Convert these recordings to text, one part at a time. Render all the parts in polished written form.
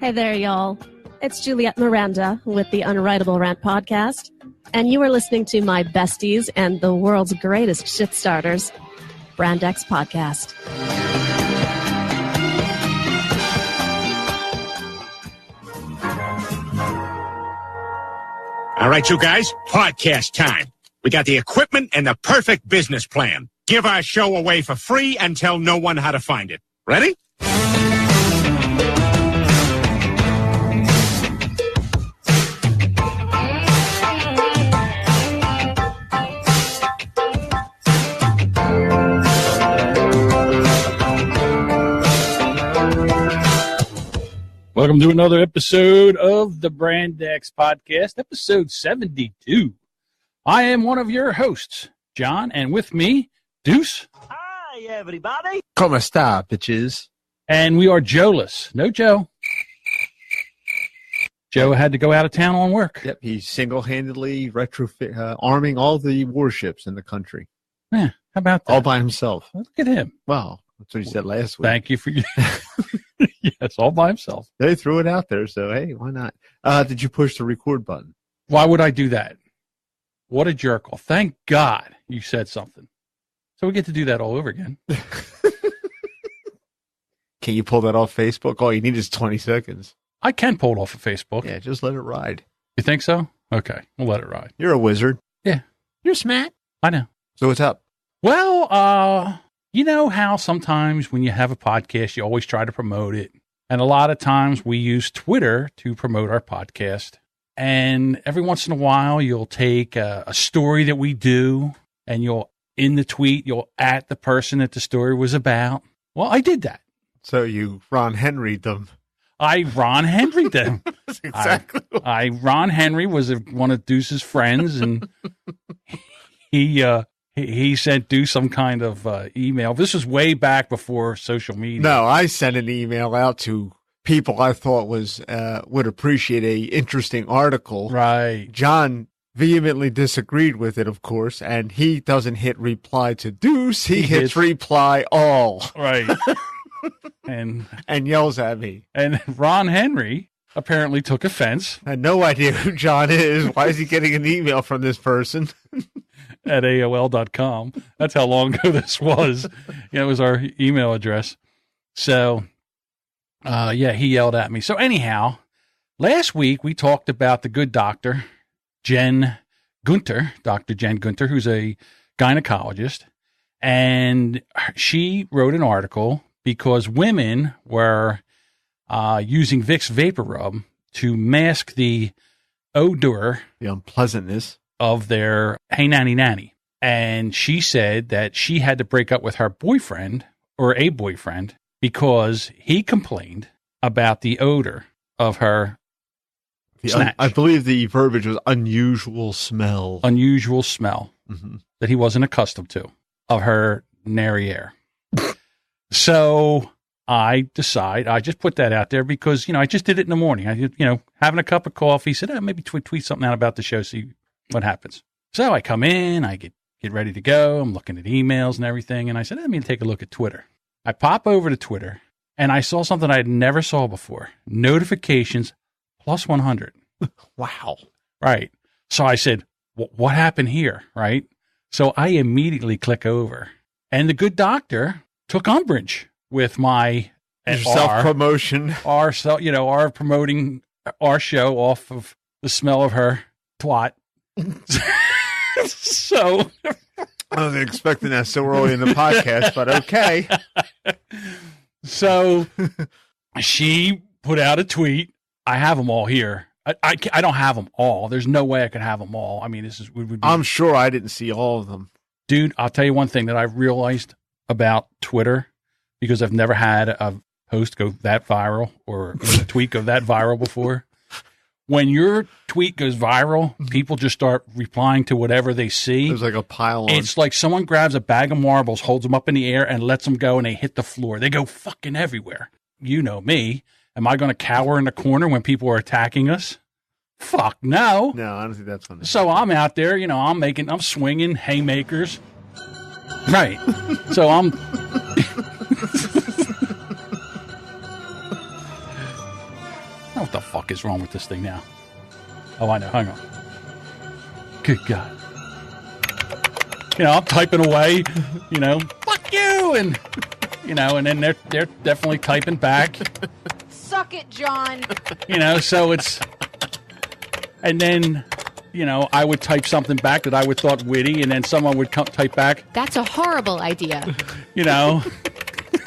Hey there, y'all. It's Juliet Miranda with the Unwritable Rant podcast, and you are listening to my besties and the world's greatest shit starters, Brand X Podcast. All right, you guys, podcast time. We got the equipment and the perfect business plan. Give our show away for free and tell no one how to find it. Ready? Welcome to another episode of the Brand X Podcast, episode 72. I am one of your hosts, John, and with me, Deuce. Hi, everybody. ¿Cómo está, bitches? And we are Joeless. No Joe. Joe had to go out of town on work. Yep, he's single-handedly arming all the warships in the country. Yeah, how about that? All by himself. Look at him. Well, that's what he said last week. Thank you for yes, all by himself. They threw it out there, so hey, why not? Did you push the record button? Why would I do that? What a jerk off. Thank God you said something. So we get to do that all over again. Can you pull that off Facebook? All you need is 20 seconds. I can pull it off of Facebook. Yeah, just let it ride. You think so? Okay, we'll let it ride. You're a wizard. Yeah. You're smart. I know. So what's up? Well, you know how sometimes when you have a podcast, you always try to promote it. And a lot of times we use Twitter to promote our podcast. And every once in a while, you'll take a story that we do and in the tweet, you'll at the person that the story was about. Well, I did that. So you Ron Henry'd them. I Ron Henry'd them. That's exactly. Ron Henry was one of Deuce's friends, and he sent Deuce some kind of email. This was way back before social media. No, I sent an email out to people I thought would appreciate a interesting article. Right. John vehemently disagreed with it, of course, and he doesn't hit reply to Deuce. He hits reply all. Right. and yells at me. And Ron Henry apparently took offense. I had no idea who John is. Why is he getting an email from this person? At AOL.com. That's how long ago this was. It was our email address. So, he yelled at me. So anyhow, last week we talked about the good doctor, Dr. Jen Gunter, who's a gynecologist. And she wrote an article because women were using Vicks Vapor Rub to mask the odor, the unpleasantness of their Hey Nanny Nanny. And she said that she had to break up with her boyfriend or a boyfriend because he complained about the odor of her snatch. I believe the verbiage was unusual smell. Unusual smell that he wasn't accustomed to of her derriere. So I just put that out there because, I just did it in the morning. Having a cup of coffee, said, maybe tweet something out about the show, see what happens. So I come in, I get ready to go. I'm looking at emails and everything. And I said, let me take a look at Twitter. I pop over to Twitter and I saw something I had never saw before. Notifications plus 100. Wow. Right. So I said, what happened here? Right. So I immediately click over and the good doctor took umbrage with my self-promotion. Our promoting our show off of the smell of her twat. So I wasn't expecting that so early in the podcast, but okay. So she put out a tweet. I have them all here. I don't have them all. There's no way I could have them all. I mean, I'm sure I didn't see all of them. Dude, I'll tell you one thing that I've realized about Twitter, because I've never had a post go that viral or a tweet go that viral before. When your tweet goes viral, people just start replying to whatever they see. There's like a pile on. It's like someone grabs a bag of marbles, holds them up in the air, and lets them go, and they hit the floor. They go fucking everywhere. You know me. Am I going to cower in the corner when people are attacking us? Fuck no. No, I don't think that's funny. So I'm out there, I'm swinging haymakers. Right. So I'm... fuck is wrong with this thing now? Oh, I know. Hang on. Good God. I'm typing away, fuck you, and and then they're definitely typing back. Suck it, John. So it's, and then, I would type something back that I would thought witty, and then someone would type back, that's a horrible idea.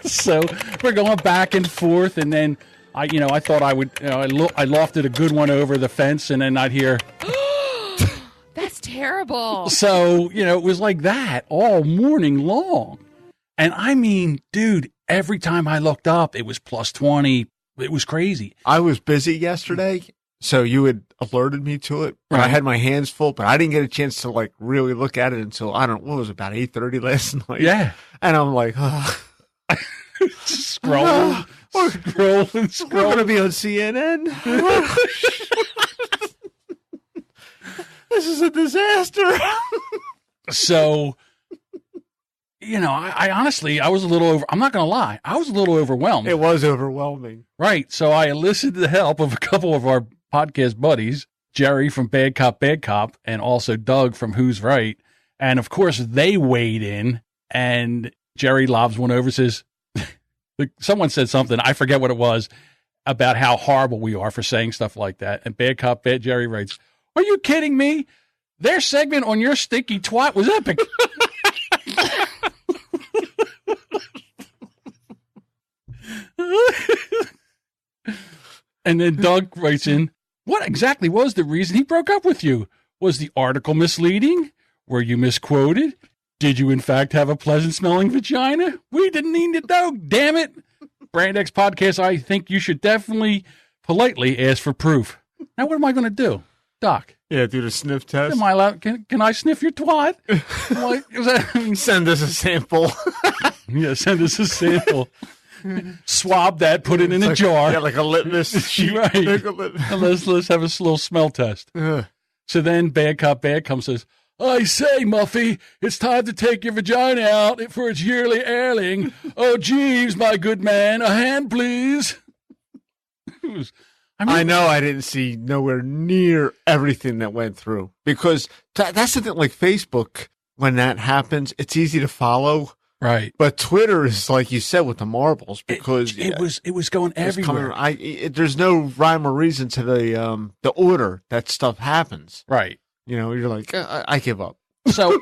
So we're going back and forth, and then I thought I would, I lofted a good one over the fence, and then I'd hear, that's terrible. So, it was like that all morning long. And I mean, dude, every time I looked up, it was plus 20. It was crazy. I was busy yesterday, so you had alerted me to it. Right. I had my hands full, but I didn't get a chance to really look at it until, I don't know, what was it, about 8:30 last night? Yeah. And I'm like, oh. Scrolling. We're going to be on CNN. This is a disaster. So, I honestly, I was a little I'm not going to lie. I was a little overwhelmed. It was overwhelming. Right. So I enlisted the help of a couple of our podcast buddies, Jerry from Bad Cop, and also Doug from Who's Right. And of course, they weighed in, and Jerry lobs one over, says, someone said something, I forget what it was, about how horrible we are for saying stuff like that. And Bad Cop, Bad Jerry writes, are you kidding me? Their segment on your stinky twat was epic. And then Doug writes in, what exactly was the reason he broke up with you? Was the article misleading? Were you misquoted? Did you in fact have a pleasant smelling vagina? We didn't need to know, damn it. Brand X Podcast, I think you should definitely politely ask for proof. Now what am I going to do? Doc. Yeah, do the sniff test. Am I allowed? Can I sniff your twat? Send us a sample. Yeah, send us a sample. Swab that, put it in a jar. Yeah, like a litmus sheet. Right. Let's have a little smell test. So then Bad Cop Bad comes and says, I say, Muffy, it's time to take your vagina out for its yearly airing. Oh, Jeeves, my good man, a hand, please. I know I didn't see nowhere near everything that went through, because that's the thing, like Facebook, when that happens, it's easy to follow. Right. But Twitter is, like you said, with the marbles, because it was going everywhere. There's no rhyme or reason to the order that stuff happens. Right. You're like, I give up. So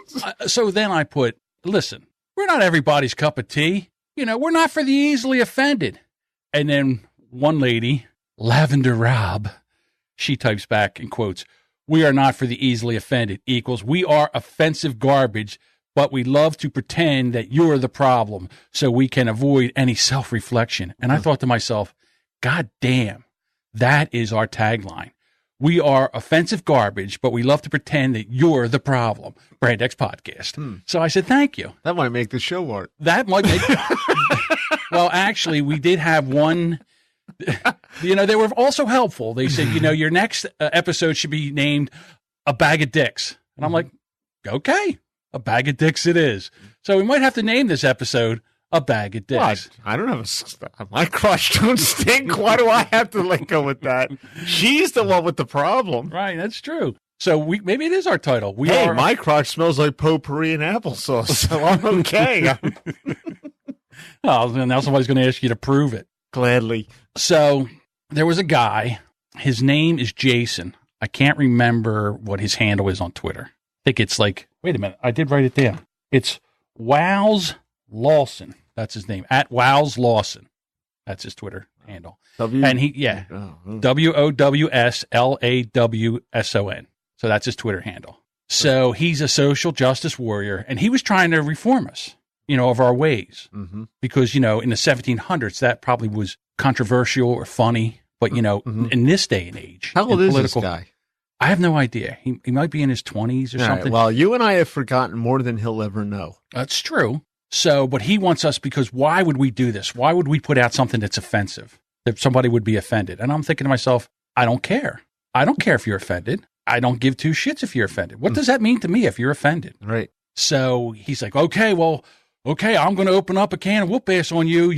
then I put, listen, we're not everybody's cup of tea. We're not for the easily offended. And then one lady, Lavender Rob, she types back in quotes, we are not for the easily offended equals we are offensive garbage, but we love to pretend that you're the problem so we can avoid any self-reflection. And I thought to myself, God damn, that is our tagline. We are offensive garbage, but we love to pretend that you're the problem. Brand X Podcast. So I said, thank you. That might make the show art. That might make Well, actually, we did have one. They were also helpful. They said, your next episode should be named A Bag of Dicks. And I'm like, okay, A Bag of Dicks it is. So we might have to name this episode A Bag of Dicks. What? I don't have my crotch don't stink. Why do I have to let go with that? She's the one with the problem. Right, that's true. So maybe it is our title. My crotch smells like potpourri and applesauce, so I'm okay. Oh, now somebody's going to ask you to prove it. Gladly. So there was a guy. His name is Jason. I can't remember what his handle is on Twitter. I think it's like, wait a minute, I did write it down. It's Wows Lawson. That's his name. At Wows Lawson. That's his Twitter handle. WOWSLAWSON. So that's his Twitter handle. So he's a social justice warrior, and he was trying to reform us, of our ways. Mm-hmm. Because, in the 1700s, that probably was controversial or funny. But, in this day and age. How old is this guy? I have no idea. He might be in his 20s or something. Right, well, you and I have forgotten more than he'll ever know. That's true. So, but he wants us, because why would we do this? Why would we put out something that's offensive, that somebody would be offended? And I'm thinking to myself, I don't care. I don't care if you're offended. I don't give two shits if you're offended. What does that mean to me if you're offended? Right. So he's like, okay, well, okay, I'm going to open up a can of whoop ass on you.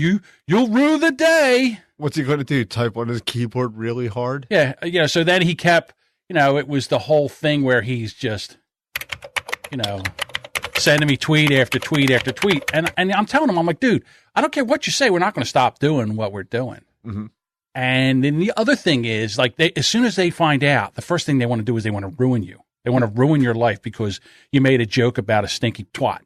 You'll rue the day. What's he going to do? Type on his keyboard really hard? Yeah. So then he kept, it was the whole thing where he's just, sending me tweet after tweet after tweet. And I'm telling him, I'm like, dude, I don't care what you say. We're not going to stop doing what we're doing. Mm-hmm. And then the other thing is, like, as soon as they find out, the first thing they want to do is they want to ruin you. They want to ruin your life because you made a joke about a stinky twat.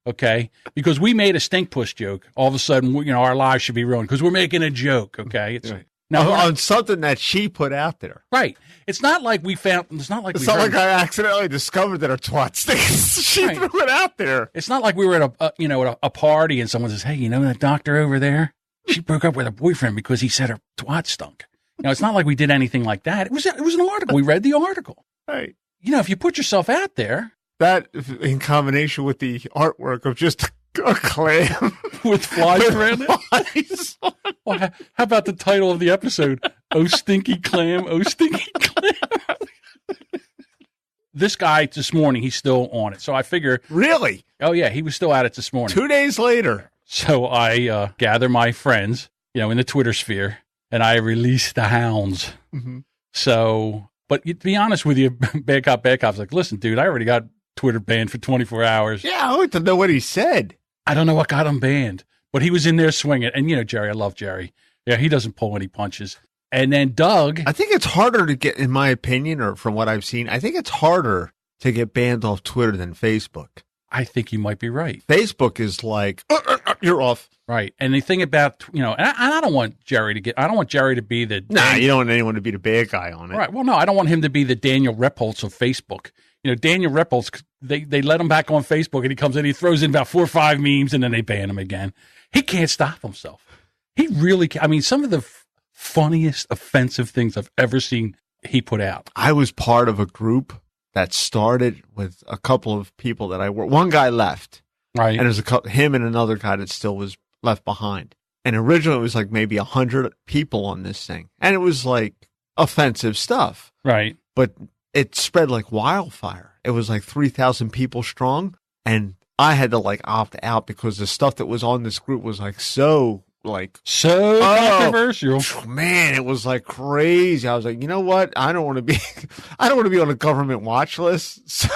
Okay? Because we made a stink puss joke. All of a sudden, our lives should be ruined because we're making a joke. Okay? It's right. now on something that she put out there. Right. It's not like we found. It's not like it's not like I accidentally discovered that her twat stinks. She right. threw it out there. It's not like we were at a party and someone says, "Hey, that doctor over there? She broke up with her boyfriend because he said her twat stunk." It's not like we did anything like that. It was an article. We read the article. Right. If you put yourself out there, that in combination with the artwork of just a clam with flies around it. Well, how about the title of the episode? Oh, stinky clam. Oh, stinky clam. This guy this morning, he's still on it. So I figure. Really? Oh, yeah. He was still at it this morning. 2 days later. So I gather my friends, in the Twitter sphere, and I release the hounds. Mm-hmm. So, but to be honest with you, Bad Cop's like, listen, dude, I already got Twitter banned for 24 hours. Yeah, I want to know what he said. I don't know what got him banned, but he was in there swinging. And, Jerry, I love Jerry. Yeah, he doesn't pull any punches. And then Doug. I think it's harder to get, in my opinion, or from what I've seen, I think it's harder to get banned off Twitter than Facebook. I think you might be right. Facebook is like, you're off. Right. And the thing about, and I don't want Jerry to be the. Nah, you don't want anyone to be the bad guy on it. Right. Well, no, I don't want him to be the Daniel Repholz of Facebook. Daniel Repholz, they let him back on Facebook and he comes in, he throws in about 4 or 5 memes and then they ban him again. He can't stop himself. He really can't. I mean, some of the funniest offensive things I've ever seen he put out. I was part of a group that started with a couple of people that I worked. One guy left. Right. And there's him and another guy that still was left behind. And originally it was like maybe 100 people on this thing. And it was like offensive stuff. Right. But it spread like wildfire. It was like 3,000 people strong. And I had to like opt out because the stuff that was on this group was like so controversial. Man, it was like crazy. I was like, you know what? I don't want to be on a government watch list. So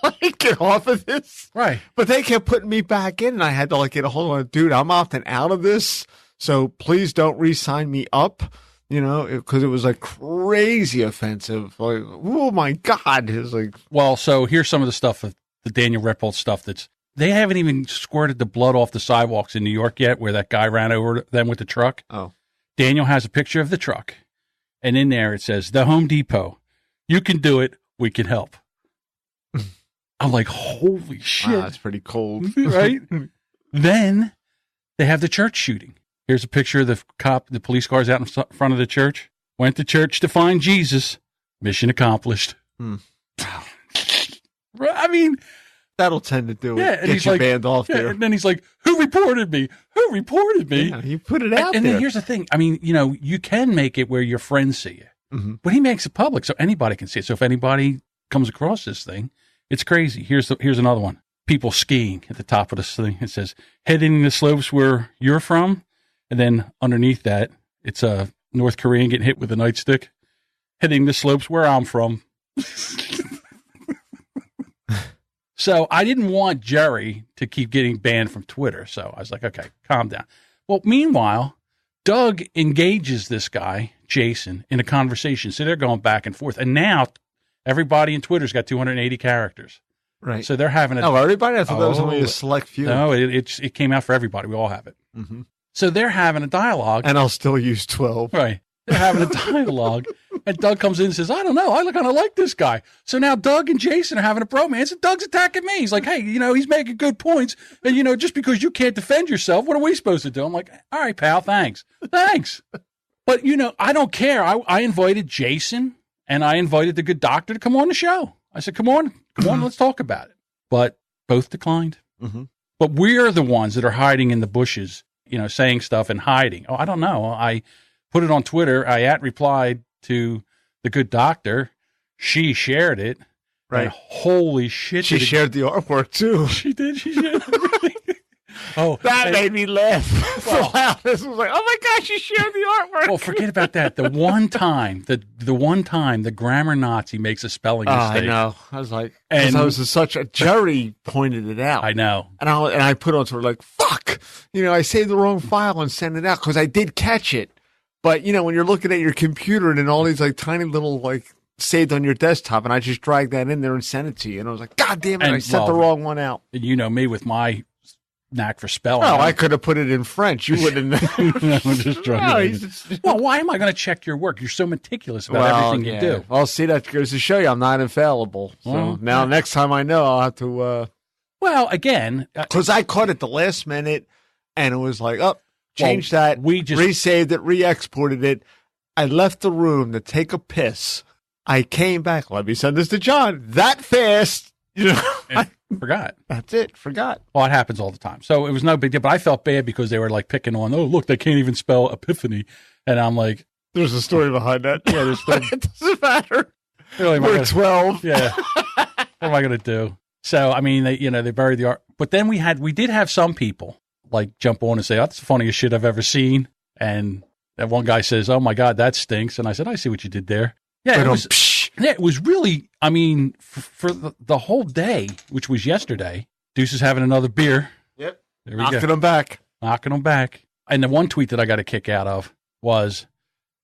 like, get off of this. Right. But they kept putting me back in and I had to like get a hold of it. Dude, I'm opting out of this. So please don't re-sign me up, because it was like crazy offensive. Like, oh my God. It was like, well, so here's some of the stuff, the Daniel Repholz stuff they haven't even squirted the blood off the sidewalks in New York yet where that guy ran over them with the truck. Oh. Daniel has a picture of the truck. And in there it says, the Home Depot. You can do it. We can help. I'm like, holy shit. Wow, that's pretty cold. Right? Then they have the church shooting. Here's a picture of the police cars out in front of the church. Went to church to find Jesus. Mission accomplished. I mean, that'll tend to do it. Yeah, and get you banned off there. And then he's like, who reported me? Who reported me? Yeah, you put it out and there. Then here's the thing. I mean, you can make it where your friends see you. Mm-hmm. But he makes it public so anybody can see it. So if anybody comes across this thing, it's crazy. Here's another one. People skiing at the top of this thing. It says, heading the slopes where you're from. And then underneath that, it's a North Korean getting hit with a nightstick. Heading the slopes where I'm from. So I didn't want Jerry to keep getting banned from Twitter. So I was like, okay, calm down. Well, meanwhile, Doug engages this guy, Jason, in a conversation. So they're going back and forth. And now everybody in Twitter's got 280 characters. Right. So they're having Oh, everybody? I thought that was only a select few. No, it came out for everybody. We all have it. Mm-hmm. So they're having a dialogue. And I'll still use 12. Right. They're having a dialogue. And Doug comes in and says, I don't know. I kind of like this guy. So now Doug and Jason are having a bromance, and Doug's attacking me. He's like, hey, he's making good points. And, just because you can't defend yourself, what are we supposed to do? I'm like, all right, pal, thanks. Thanks. But, I don't care. I invited Jason, and I invited the good doctor to come on the show. I said, come on, let's talk about it. But both declined. Mm-hmm. But we're the ones that are hiding in the bushes, saying stuff and hiding. Oh, I don't know. I put it on Twitter. I replied to the good doctor. She shared it. Right. And holy shit. She shared the artwork too. She did. She shared everything. Oh, That and- made me laugh. Well- The loudest was like, oh my gosh, you shared the artwork. Well, forget about that. The one time the grammar Nazi makes a spelling Oh, I mistake. know. I was like, And- and I was such a Jerry pointed it out. I know. And I put on Twitter like, fuck, I saved the wrong file and sent it out because I did catch it. But, when you're looking at your computer and then all these like tiny little like saved on your desktop and I just dragged that in there and sent it to you. And I was like, God damn it, And, I sent the wrong one out. You know me with my knack for spelling. Oh, I could have put it in French. You wouldn't have. I'm just trying No, to- he's- Well, why am I going to check your work? You're so meticulous about everything you do. Well, see, that goes to show you I'm not infallible. So Well, now next time I know, I'll have to, Well, again, because I caught it the last minute and it was like, oh, change that. we just- resaved it, re-exported it. I left the room to take a piss. I came back. Let me send this to John. That fast. I forgot. That's it. Forgot. Well, it happens all the time. So it was no big deal. But I felt bad because they were like picking on, oh, look, they can't even spell epiphany. And I'm like, There's a story behind that. yeah, there's been, It doesn't matter. really, am I We're gonna- 12. Yeah. What am I going to do? So, I mean, they buried the art. But then we did have some people like jump on and say, oh, that's the funniest shit I've ever seen. And that one guy says, oh my God, that stinks. And I said, I see what you did there. Yeah, it was really, I mean, for the whole day, which was yesterday, Deuce is having another beer. Yep. There we Knocking go. them back. Knocking them back. And the one tweet that I got a kick out of was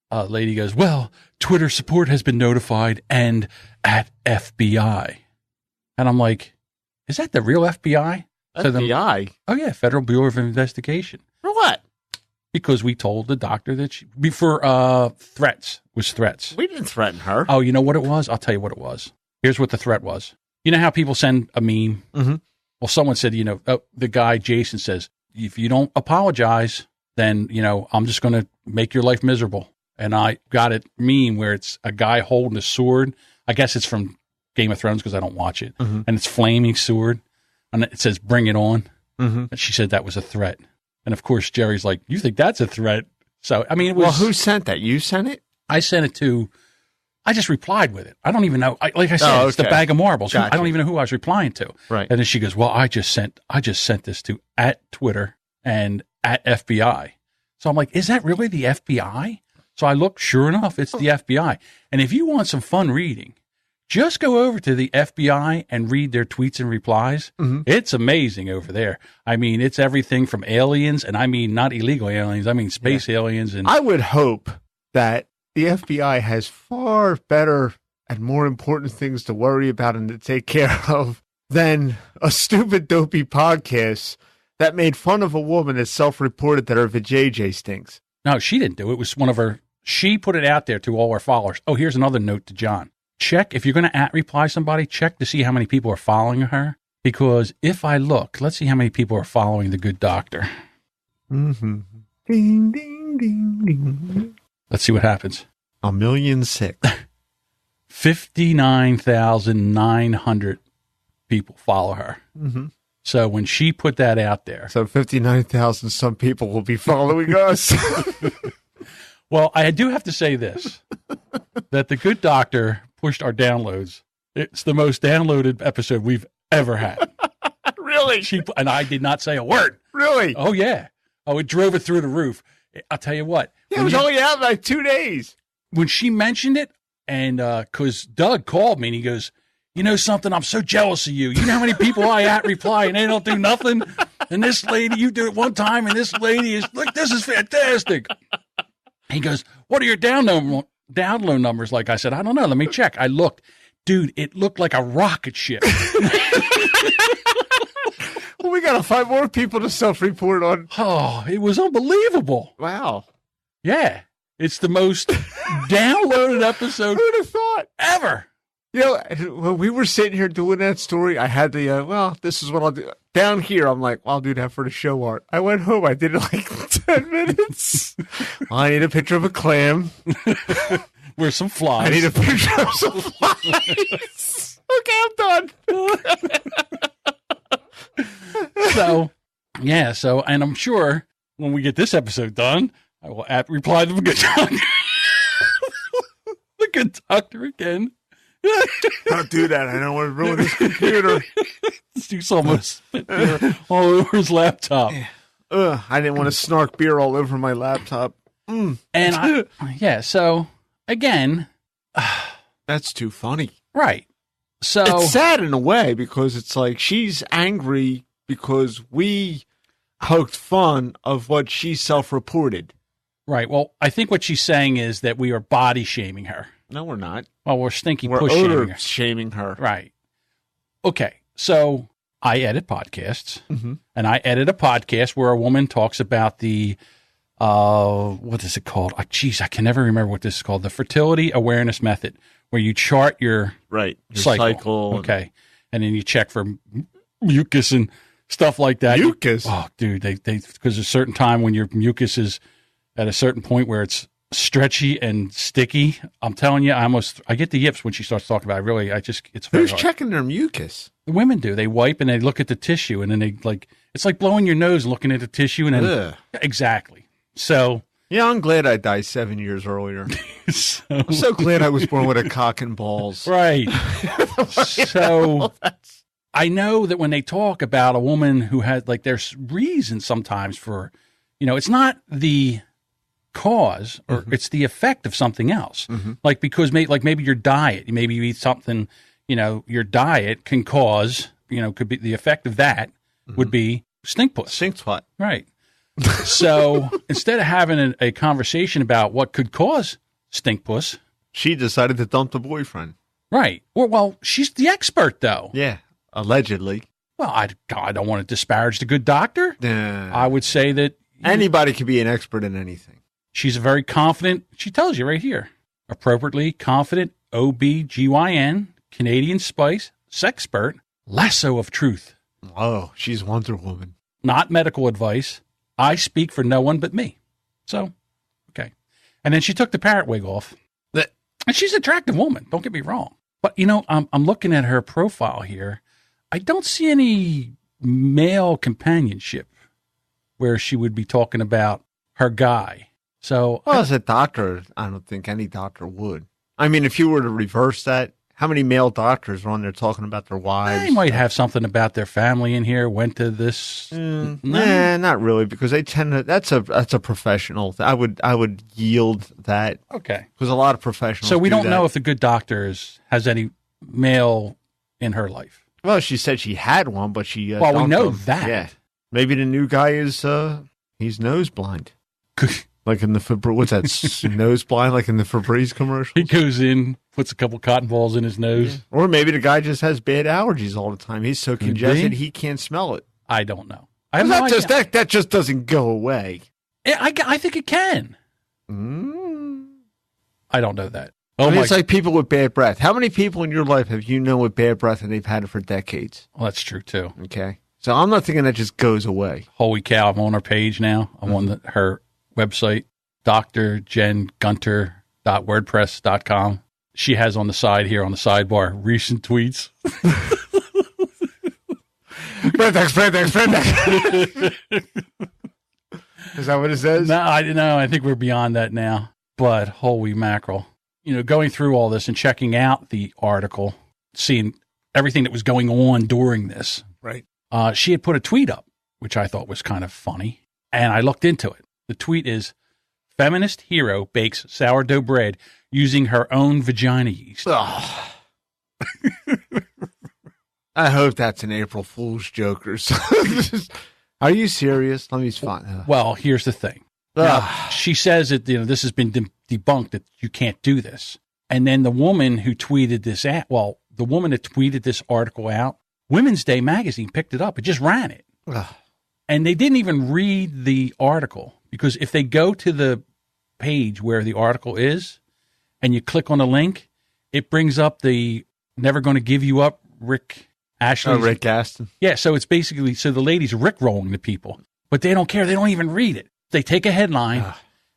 a lady goes, well, Twitter support has been notified and at FBI. And I'm like, is that the real FBI? So then- FBI. oh, yeah, Federal Bureau of Investigation. For what? Because we told the doctor that before threats was threats. We didn't threaten her. Oh, you know what it was? I'll tell you what it was. Here's what the threat was. You know how people send a meme? Mm-hmm. Well, someone said, the guy, Jason, says, if you don't apologize, then, I'm just going to make your life miserable. And I got a meme where it's a guy holding a sword. I guess it's from Game of Thrones because I don't watch it. Mm-hmm. And it's flaming sword. And it says, bring it on. Mm-hmm. And she said that was a threat. And, of course, Jerry's like, you think that's a threat? So, I mean, it was. Well, who sent that? You sent it? I sent it to. I just replied with it. I don't even know. Like I said, it's the okay. bag of marbles. Gotcha. I don't even know who I was replying to. Right. And then she goes, well, I just sent this to at Twitter and at FBI. So I'm like, is that really the FBI? So I looked, sure enough, it's the FBI. And if you want some fun reading, just go over to the FBI and read their tweets and replies. Mm-hmm. It's amazing over there. I mean, it's everything from aliens, and I mean not illegal aliens. I mean space aliens. And I would hope that the FBI has far better and more important things to worry about and to take care of than a stupid, dopey podcast that made fun of a woman that self-reported that her vajayjay stinks. No, she didn't do it. It was one of her. She put it out there to all her followers. Oh, here's another note to John. Check, if you're going to reply somebody, check to see how many people are following her. Because if I look, let's see how many people are following the good doctor. Mm-hmm. Ding, ding, ding, ding. Let's see what happens. 1,000,006. 59,900 people follow her. Mm-hmm. So when she put that out there. So 59,000 some people will be following us. Well, I do have to say this, that the good doctor pushed our downloads. It's the most downloaded episode we've ever had. Really? And I did not say a word. Really? Oh, yeah. Oh, it drove it through the roof. I'll tell you what. Yeah, it was only out like 2 days. When she mentioned it, and because Doug called me and he goes, you know something, I'm so jealous of you. You know how many people I reply and they don't do nothing? And this lady, you do it one time, and this lady is, look, this is fantastic. He goes, what are your download numbers like? I said, I don't know. Let me check. I looked. Dude, it looked like a rocket ship. Well, we got to find more people to self-report on. Oh, it was unbelievable. Wow. Yeah. It's the most downloaded episode Who'd have thought? ever. You know, when we were sitting here doing that story, I had the, this is what I'll do. Down here, I'm like, well, I'll do that for the show art. I went home. I did it like 10 minutes. I need a picture of a clam. Where's some flies? I need a picture of some flies. Okay, I'm done. So, yeah. So, and I'm sure when we get this episode done, I will reply to the good doctor. The good doctor again. Don't do that. I don't want to ruin this computer. Duke's almost spit beer all over his laptop. I didn't want to snark beer all over my laptop. And so again, that's too funny. Right. So it's sad in a way because it's like she's angry because we poked fun of what she self-reported. Right. Well, I think what she's saying is that we are body shaming her. No, we're not. Well, we're stinky We're push odor shaming her. shaming her. Right. Okay. So I edit podcasts, and I edit a podcast where a woman talks about the, what is it called? I can never remember what this is called. The fertility awareness method, where you chart your cycle. Okay. And then you check for mucus and stuff like that. Mucus? Oh, dude, they because there's a certain time when your mucus is at a certain point where it's stretchy and sticky. I'm telling you, I get the yips when she starts talking about it. It's very Who's hard. checking their mucus? The women do. They wipe and they look at the tissue, and then it's like blowing your nose and looking at the tissue, and then Ugh. exactly. So yeah, I'm glad I died 7 years earlier. I'm so glad I was born with a cock and balls. Right. So I know that when they talk about a woman who had there's reasons sometimes for, it's not the cause or it's the effect of something else. Like because maybe your diet, maybe you eat something, your diet can cause, could be the effect of that would be stink puss. Stink twat. Right. So instead of having a conversation about what could cause stink puss, she decided to dump the boyfriend. Right. Well, she's the expert though. Yeah. Allegedly. Well, I don't want to disparage the good doctor. I would say that anybody can be an expert in anything. She's a very confident, she tells you right here, appropriately confident OBGYN, Canadian spice, sexpert, lasso of truth. Oh, she's Wonder Woman. Not medical advice. I speak for no one but me. So, okay. And then she took the parrot wig off. And she's an attractive woman, don't get me wrong. But, I'm looking at her profile here. I don't see any male companionship where she would be talking about her guy. So, well, as a doctor, I don't think any doctor would. I mean, if you were to reverse that, how many male doctors are on there talking about their wives? They might have something about their family in here. Went to this. Nah, not really, because they tend to. That's a professional. I would yield that. Okay, because a lot of professionals. So we don't know if the good doctor has any male in her life. Well, she said she had one, but she. Well, we know that. Yeah, maybe the new guy is he's nose blind. Like in the what's that nose blind? Like in the Febreze commercial. He goes in, puts a couple cotton balls in his nose, or maybe the guy just has bad allergies all the time. He's so congested he can't smell it. I don't know. That just doesn't go away. I think it can. I don't know that. It's like people with bad breath. How many people in your life have you known with bad breath and they've had it for decades? Well, that's true too. Okay, so I'm not thinking that just goes away. Holy cow! I'm on her page now. I'm on her website, drjengunter.wordpress.com. She has on the side here on the sidebar recent tweets. Frendex. Is that what it says? No, I think we're beyond that now. But holy mackerel. Going through all this and checking out the article, seeing everything that was going on during this. Right. She had put a tweet up, which I thought was kind of funny. And I looked into it. The tweet is, feminist hero bakes sourdough bread using her own vagina yeast. Oh. I hope that's an April Fool's joke or something. Are you serious? Let me find. Well, here's the thing. Now, she says that this has been debunked that you can't do this. And then the woman who tweeted this the woman that tweeted this article out, Women's Day magazine picked it up. It just ran it. And they didn't even read the article. Because if they go to the page where the article is and you click on the link, it brings up the Never Gonna Give You Up, Rick Ashley. Rick Aston. Yeah, so it's basically, the lady's rickrolling the people. But they don't care. They don't even read it. They take a headline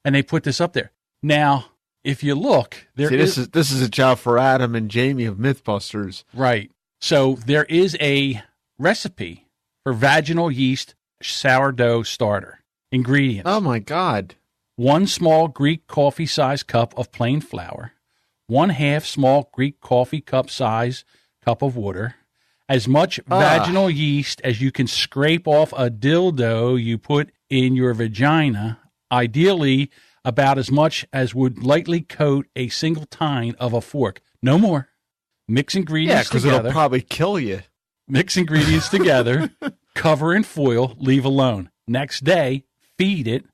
and they put this up there. Now, if you look, this is a job for Adam and Jamie of Mythbusters. Right. So there is a recipe for vaginal yeast sourdough starter. Ingredients. Oh, my God. 1 small Greek coffee-sized cup of plain flour, 1/2 small Greek coffee cup size cup of water, as much vaginal yeast as you can scrape off a dildo you put in your vagina, ideally about as much as would lightly coat a single tine of a fork. No more. Mix ingredients because together. it'll probably kill you. Mix ingredients together, cover in foil, leave alone. Next day, feed it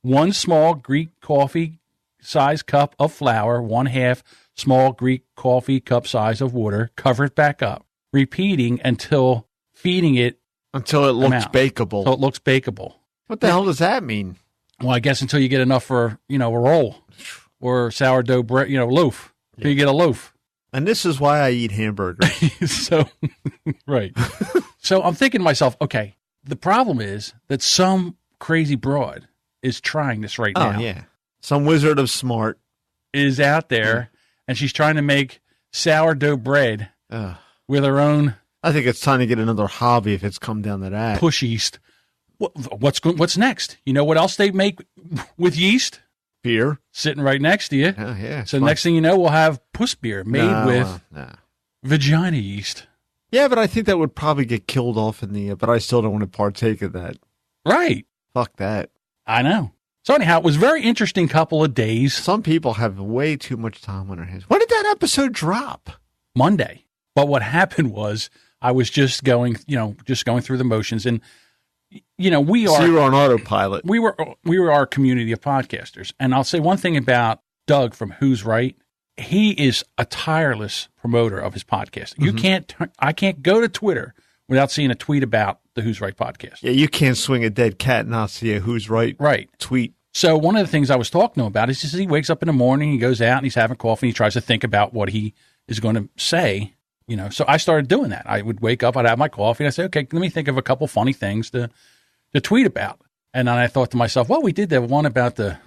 1 small Greek coffee size cup of flour, 1/2 small Greek coffee cup size of water, cover it back up, repeating until feeding it. Until it looks bakeable. Until it looks bakeable. What the hell does that mean? Well, I guess until you get enough for, a roll or sourdough bread, loaf. Until you get a loaf. And this is why I eat hamburgers. So, right. So I'm thinking to myself, okay, the problem is that some crazy broad is trying this right now. Oh, yeah. Some wizard of smart is out there, and she's trying to make sourdough bread with her own. I think it's time to get another hobby if it's come down to that. Push yeast. What's next? You know what else they make with yeast? Beer. Sitting right next to you. Oh, yeah. So next thing you know, we'll have puss beer made with vagina yeast. Yeah, but I think that would probably get killed off in the... but I still don't want to partake of that. Right. Fuck that. I know. So anyhow, it was a very interesting couple of days. Some people have way too much time on their hands. When did that episode drop? Monday. But what happened was I was just going through the motions, and we are. So you were on autopilot. We were our community of podcasters, and I'll say one thing about Doug from Who's Right. He is a tireless promoter of his podcast. Mm-hmm. I can't go to Twitter without seeing a tweet about the Who's Right podcast. Yeah, you can't swing a dead cat and not see a Who's Right tweet. So one of the things I was talking to him about is just he wakes up in the morning, he goes out and he's having coffee, and he tries to think about what he is going to say. So I started doing that. I would wake up, I'd have my coffee, and I'd say, okay, let me think of a couple funny things to tweet about. And then I thought to myself, well, we did that one about the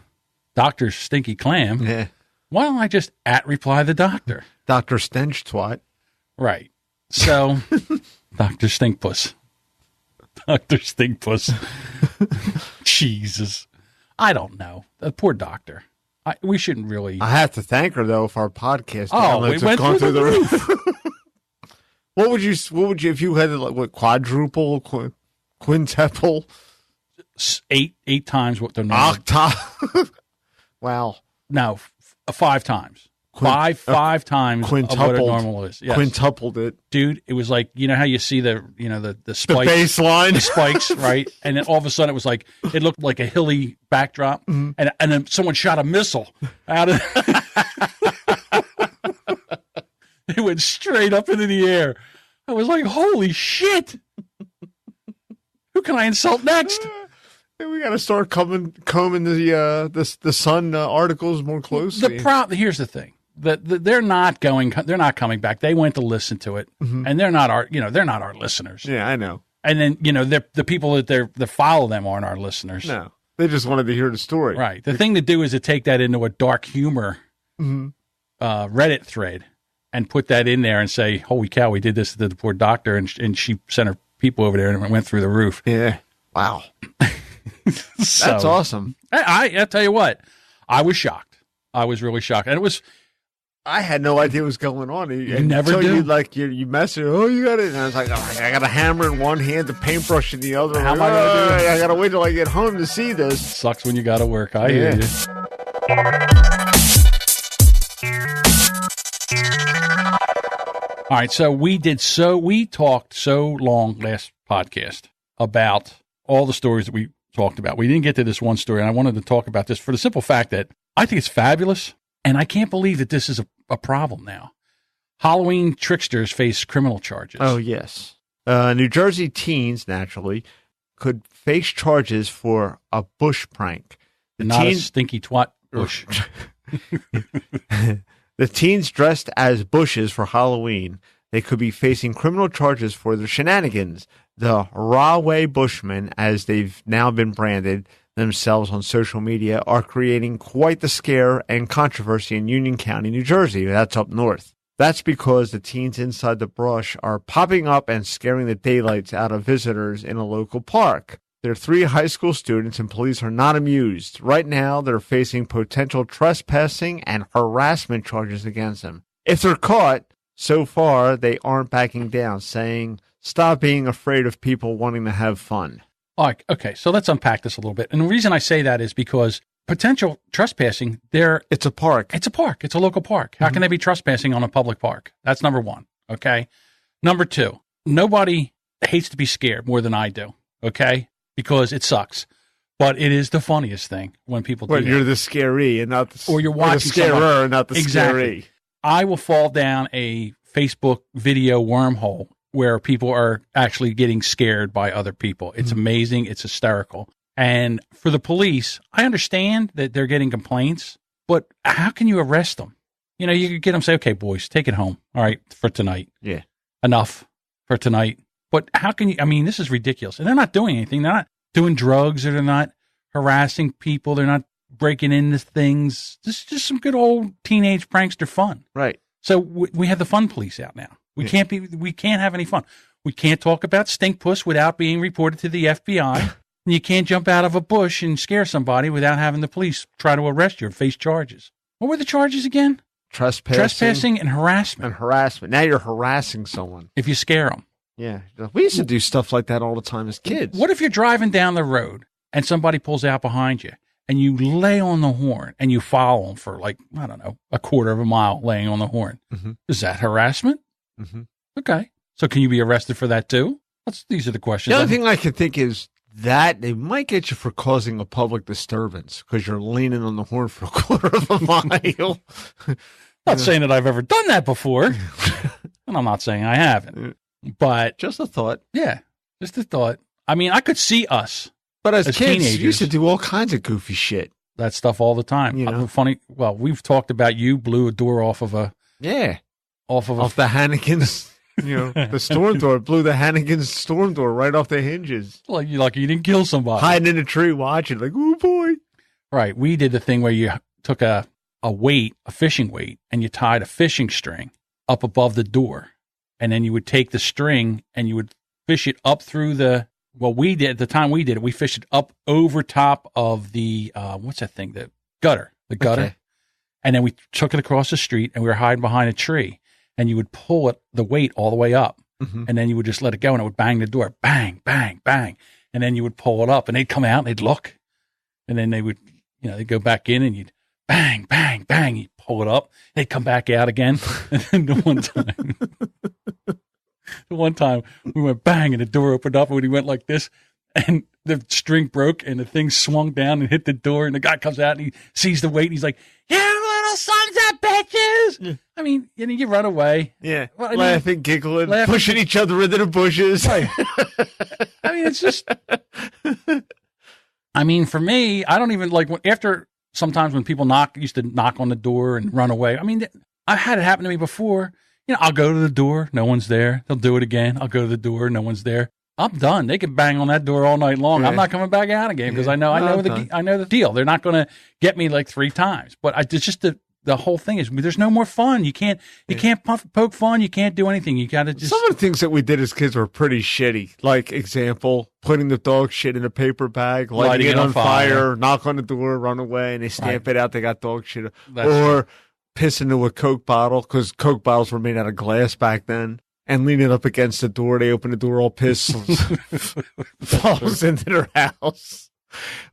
doctor's stinky clam. Yeah. Why don't I just reply the doctor? Dr. Stench Twat. Right. So, Dr. Stinkpuss. Dr. Stinkpuss. Jesus. I don't know. The poor doctor. We shouldn't really. I have to thank her, though, for our podcast. We went through the roof. What would you, if you had quadruple, quintuple? 8 times what the normal. Octa. Wow. No, 5 times. Five times of what it normal is. Yes. Quintupled it. Dude, it was like, how you see the spikes. The baseline. The spikes, right? And then all of a sudden it looked like a hilly backdrop. Mm-hmm. And then someone shot a missile out of it went straight up into the air. I was like, holy shit. Who can I insult next? We got to start combing the Sun articles more closely. Here's the thing. They're not coming back. They went to listen to it, mm-hmm. and they're not our listeners. Yeah, I know. And then the people that follow them aren't our listeners. No, they just wanted to hear the story. Right. The thing to do is to take that into a dark humor mm-hmm. Reddit thread and put that in there and say, "Holy cow, we did this to the poor doctor," and she sent her people over there and it went through the roof. Yeah. Wow. That's awesome. I tell you what, I was shocked. I was really shocked, and it was. I had no idea what was going on. You never do. You message. Oh, you got it. And I was like, I got a hammer in one hand, the paintbrush in the other. How am I going to do it? I got to wait till I get home to see this. Sucks when you got to work. I hear you. All right, so we talked so long last podcast about all the stories that we talked about. We didn't get to this one story, and I wanted to talk about this for the simple fact that I think it's fabulous, and I can't believe that this is a problem now. Halloween tricksters face criminal charges. Oh, yes. New Jersey teens, naturally, could face charges for a bush prank. A stinky twat bush. The teens dressed as bushes for Halloween. They could be facing criminal charges for their shenanigans. The Rahway Bushmen, as they've now been branded themselves on social media, are creating quite the scare and controversy in Union County, New Jersey. That's up north. That's because the teens inside the brush are popping up and scaring the daylights out of visitors in a local park. They're 3 high school students, and police are not amused. Right now, they're facing potential trespassing and harassment charges against them. If they're caught, so far, they aren't backing down, saying, stop being afraid of people wanting to have fun. All right, okay, so let's unpack this a little bit. And the reason I say that is because potential trespassing, it's a park. It's a park. It's a local park. How can they be trespassing on a public park? That's number one, okay? Number 2, nobody hates to be scared more than I do, okay? Because it sucks. But it is the funniest thing when people do that. You're the scary and not the... Or you're watching the scarer, not the exactly. scary. I will fall down a Facebook video wormhole where people are actually getting scared by other people. It's amazing. It's hysterical. And for the police, I understand that they're getting complaints, but how can you arrest them? You know, you could get them, say, okay, boys, take it home. All right, for tonight. Yeah. Enough for tonight. But how can you, I mean, this is ridiculous. And they're not doing anything. They're not doing drugs, or they're not harassing people. They're not breaking into things. This is just some good old teenage prankster fun. Right. So we have the fun police out now. We can't have any fun. We can't talk about stink puss without being reported to the FBI. And you can't jump out of a bush and scare somebody without having the police try to arrest you or face charges. What were the charges again? Trespassing and harassment. Now you're harassing someone. If you scare them. Yeah. We used to do stuff like that all the time as kids. What if you're driving down the road and somebody pulls out behind you and you lay on the horn and you follow them for, like, I don't know, a quarter of a mile laying on the horn? Is that harassment? Okay. So can you be arrested for that too? These are the questions. The other thing I can think is that they might get you for causing a public disturbance because you're leaning on the horn for a quarter of a mile. Not saying that I've ever done that before, and I'm not saying I haven't, but just a thought. Yeah, just a thought. I mean, I could see us, but as kids, teenagers, you used to do all kinds of goofy shit. That stuff all the time. You know? Funny. Well, we've talked about you blew a door off of a off the Hannigan's. You know, the storm door blew the Hannigan's storm door right off the hinges. Like you didn't kill somebody. Hiding in a tree watching, like, oh boy. Right. We did the thing where you took a weight, a fishing weight, and you tied a fishing string up above the door. And then you would take the string and you would fish it up through we did, at the time we did it, we fished it up over top of the, what's that thing? The gutter. Okay. And then we took it across the street and we were hiding behind a tree. And you would pull the weight all the way up, and then you would just let it go, and it would bang the door, bang, bang, bang, and then you would pull it up, and they'd come out, and they'd look, and then they would, they'd go back in, and you'd bang, bang, bang, you'd pull it up, they'd come back out again, and then the one time we went bang, and the door opened up, and he went like this, and the string broke, and the thing swung down and hit the door, and the guy comes out, and he sees the weight, and he's like, "You little sons of bitches!" Yeah. I mean, you run away. Yeah, well, laughing, giggling, pushing each other into the bushes. Right. I mean, it's just. I mean, for me, I don't even like after sometimes when people used to knock on the door and run away. I mean, I've had it happen to me before. I'll go to the door, no one's there. They'll do it again. I'll go to the door, no one's there. I'm done. They can bang on that door all night long. Yeah. I'm not coming back out again because I know the deal. They're not going to get me like 3 times. But it's just the whole thing is there's no more fun. You can't poke fun. You can't do anything. You got to just. Some of the things that we did as kids were pretty shitty. Like example, putting the dog shit in a paper bag, lighting it on fire, knock on the door, run away, and they stamp it out. They got dog shit. Or piss into a Coke bottle because Coke bottles were made out of glass back then. And leaning up against the door, they open the door all pissed, falls into their house.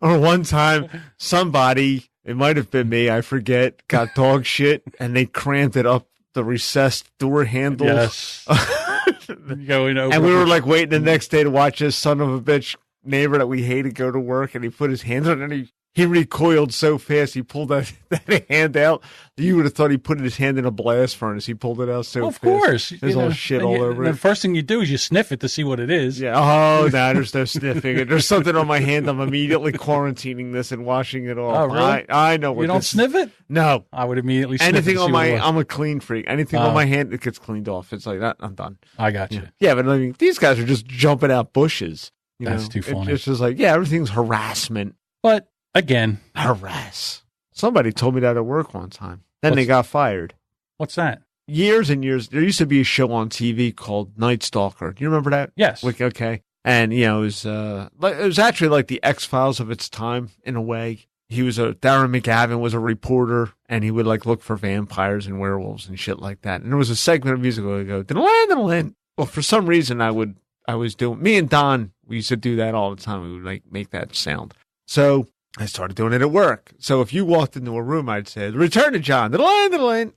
Or one time, somebody, it might have been me, I forget, got dog shit, and they cramped it up the recessed door handle. Yes. And we were like waiting the next day to watch this son of a bitch neighbor that we hated go to work, and he put his hands on it, and he recoiled so fast, he pulled that hand out. You would have thought he put his hand in a blast furnace. He pulled it out so fast. Of course. There's all shit all over it. The first thing you do is you sniff it to see what it is. Yeah. Oh, no, there's no sniffing it. There's something on my hand. I'm immediately quarantining this and washing it off. Oh, really? I know what you don't sniff it? No. I would immediately sniff anything it. I'm a clean freak. Anything on my hand, it gets cleaned off. It's like, I'm done. I got you. Yeah, but I mean, these guys are just jumping out bushes. That's too funny. It's just like, everything's harassment. But again, harass. Somebody told me that at work one time. Then they got fired. What's that? Years and years. There used to be a show on TV called Night Stalker. Do you remember that? Yes. Okay. And, you know, it was actually like the X-Files of its time in a way. Darren McGavin was a reporter, and he would like look for vampires and werewolves and shit like that. And there was a segment of music where would go, well, for some reason me and Don, we used to do that all the time. We would like make that sound. So I started doing it at work. So if you walked into a room, I'd say, "Return to John," and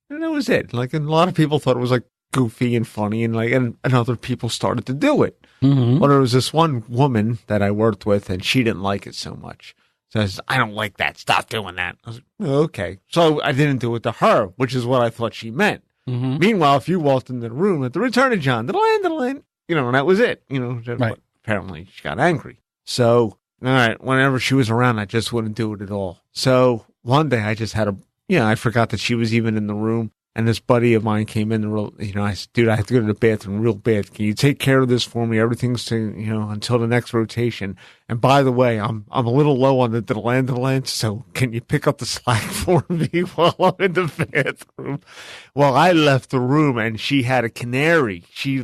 that was it. Like, and a lot of people thought it was like goofy and funny, and other people started to do it. Mm-hmm. Well, there was this one woman that I worked with, and she didn't like it so much. Says, "I don't like that. Stop doing that." I was like, okay. So I didn't do it to her, which is what I thought she meant. Mm-hmm. Meanwhile, if you walked into the room at the Return of John, and that was it. Right. But apparently she got angry. So, all right, whenever she was around, I just wouldn't do it at all. So one day I just had I forgot that she was even in the room. And this buddy of mine came in, I said, "Dude, I have to go to the bathroom real bad. Can you take care of this for me? Everything's until the next rotation. And by the way, I'm a little low on the Deland, so can you pick up the slack for me while I'm in the bathroom?" Well, I left the room, and she had a canary. She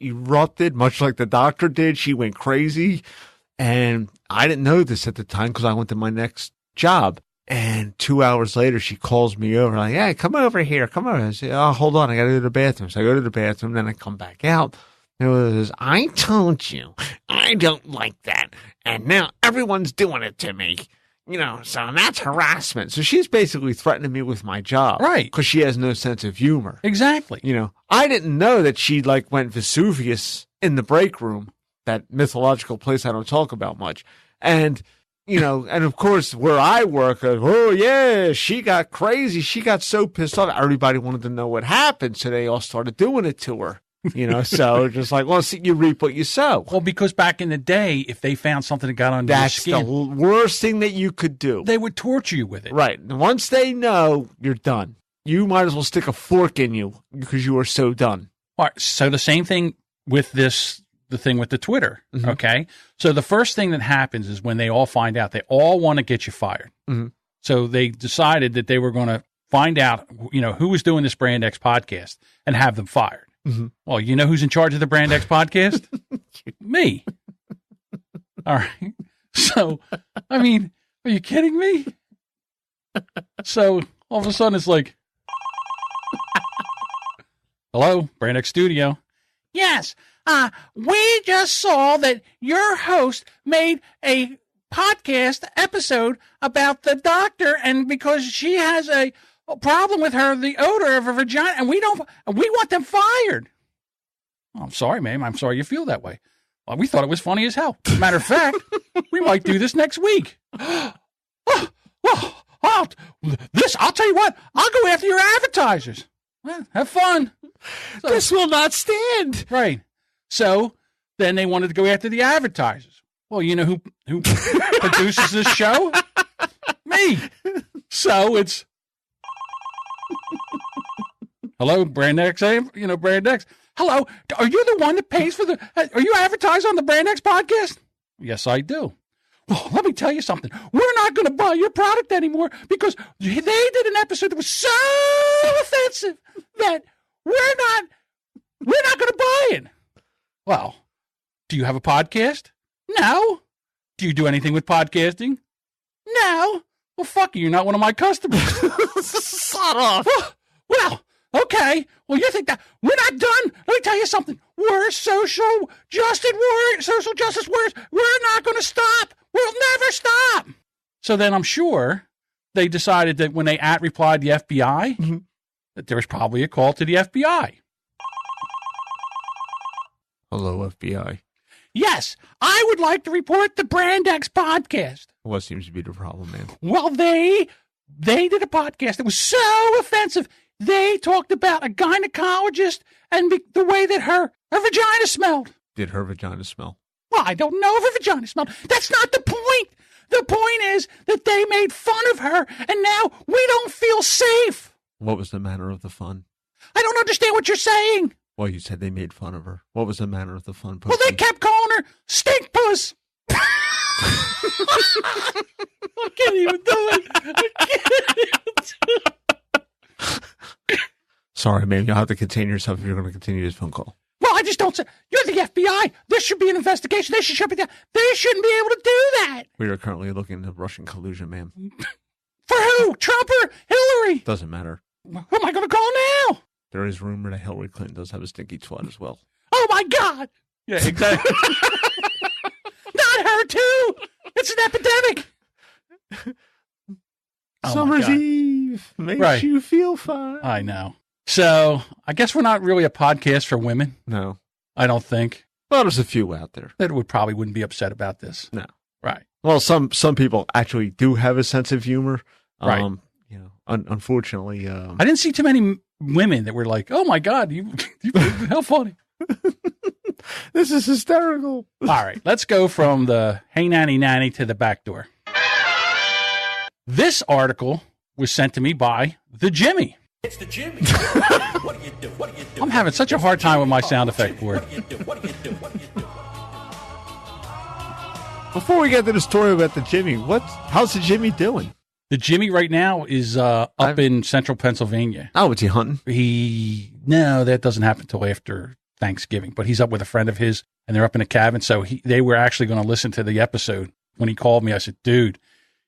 erupted, much like the doctor did. She went crazy. And I didn't know this at the time because I went to my next job. And 2 hours later, she calls me over, like, "Hey, come over here. Come over." I say, "Oh, hold on. I got to go to the bathroom." So I go to the bathroom, then I come back out. It was, "I told you, I don't like that. And now everyone's doing it to me. So that's harassment." So she's basically threatening me with my job. Right. Because she has no sense of humor. Exactly. I didn't know that she, went Vesuvius in the break room, that mythological place I don't talk about much. And... and of course, where I work, oh yeah, she got crazy. She got so pissed off. Everybody wanted to know what happened, so they all started doing it to her. So just like, well, see, you reap what you sow. Well, because back in the day, if they found something that got under your skin, that's the worst thing that you could do. They would torture you with it. Right. And once they know, you're done. You might as well stick a fork in you because you are so done. All right. So the same thing with the thing with the Twitter. Mm-hmm. Okay. So the first thing that happens is when they all find out, they all want to get you fired. Mm-hmm. So they decided that they were going to find out, who was doing this Brand X podcast and have them fired. Mm-hmm. Well, you know who's in charge of the Brand X podcast? Me. All right. So, I mean, are you kidding me? So all of a sudden it's like, "Hello, Brand X Studio." "Yes. We just saw that your host made a podcast episode about the doctor, and because she has a problem with the odor of her vagina, and we want them fired." "Oh, I'm sorry, ma'am. I'm sorry you feel that way. Well, we thought it was funny as hell. Matter of fact, we might do this next week." I'll tell you what, I'll go after your advertisers. Well, have fun. So, this will not stand. Right. So then they wanted to go after the advertisers. Well, you know who produces this show? Me. So it's, "Hello, Brand X, Brand X. Hello, are you the one that pays for are you advertised on the Brand X podcast?" "Yes, I do." "Well, let me tell you something. We're not going to buy your product anymore because they did an episode that was so offensive that we're not going to buy it." "Well, do you have a podcast?" "No." "Do you do anything with podcasting?" "No." "Well, fuck you. You're not one of my customers." Shut off. Well, okay. Well, you think that we're not done? Let me tell you something. We're social justice warriors. We're not going to stop. We'll never stop. So then I'm sure they decided that when they replied the FBI, mm-hmm. that there was probably a call to the FBI. "Hello, FBI. Yes, I would like to report the Brand X podcast." What seems to be the problem, man? Well, they did a podcast that was so offensive. They talked about a gynecologist and the way that her vagina smelled. Did her vagina smell? Well, I don't know if her vagina smelled. That's not the point. The point is that they made fun of her, and now we don't feel safe. What was the manner of the fun? I don't understand what you're saying. Well, you said they made fun of her. What was the manner of the fun? Pussy? Well, they kept calling her Stink Puss. I can't even do it. Sorry, man. You'll have to contain yourself if you're going to continue this phone call. Well, I just don't say, you're the FBI. This should be an investigation. They should shut me down. They shouldn't be able to do that. We are currently looking into Russian collusion, ma'am. For who? Trump or Hillary? Doesn't matter. Who am I going to call now? There is rumor that Hillary Clinton does have a stinky twat as well. Oh, my God. Yeah, exactly. Not her, too. It's an epidemic. Oh, Summer's Eve makes you feel fine. I know. So I guess we're not really a podcast for women. No. I don't think. Well, there's a few out there that probably wouldn't be upset about this. No. Right. Well, some people actually do have a sense of humor. Right. Unfortunately, I didn't see too many women that were like, "Oh my God, you how funny." This is hysterical. All right, let's go from the "Hey Nanny Nanny" to the back door. This article was sent to me by the Jimmy. It's the Jimmy. What do you do? What do you do? I'm having such a hard time with my sound effect board. What do you do? What do you do? What do you do? Before we get to the story about the Jimmy, how's the Jimmy doing? The Jimmy right now is up in central Pennsylvania. Oh, is he hunting? No, that doesn't happen until after Thanksgiving. But he's up with a friend of his, and they're up in a cabin. So they were actually going to listen to the episode. When he called me, I said, "Dude,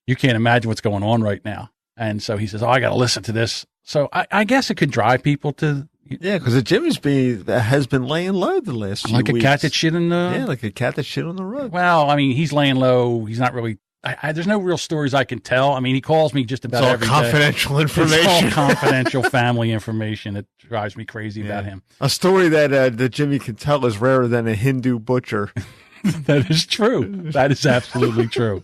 you can't imagine what's going on right now." And so he says, "Oh, I got to listen to this." So I guess it could drive people to. Yeah, because the Jimmy's has been laying low the last few weeks. Like a cat that shit in the. Yeah, like a cat that shit on the rug. Well, I mean, he's laying low. He's not really. There's no real stories I can tell. I mean, he calls me just about every day. It's all confidential information. It's all confidential family information that drives me crazy about him. A story that Jimmy can tell is rarer than a Hindu butcher. That is true. That is absolutely true.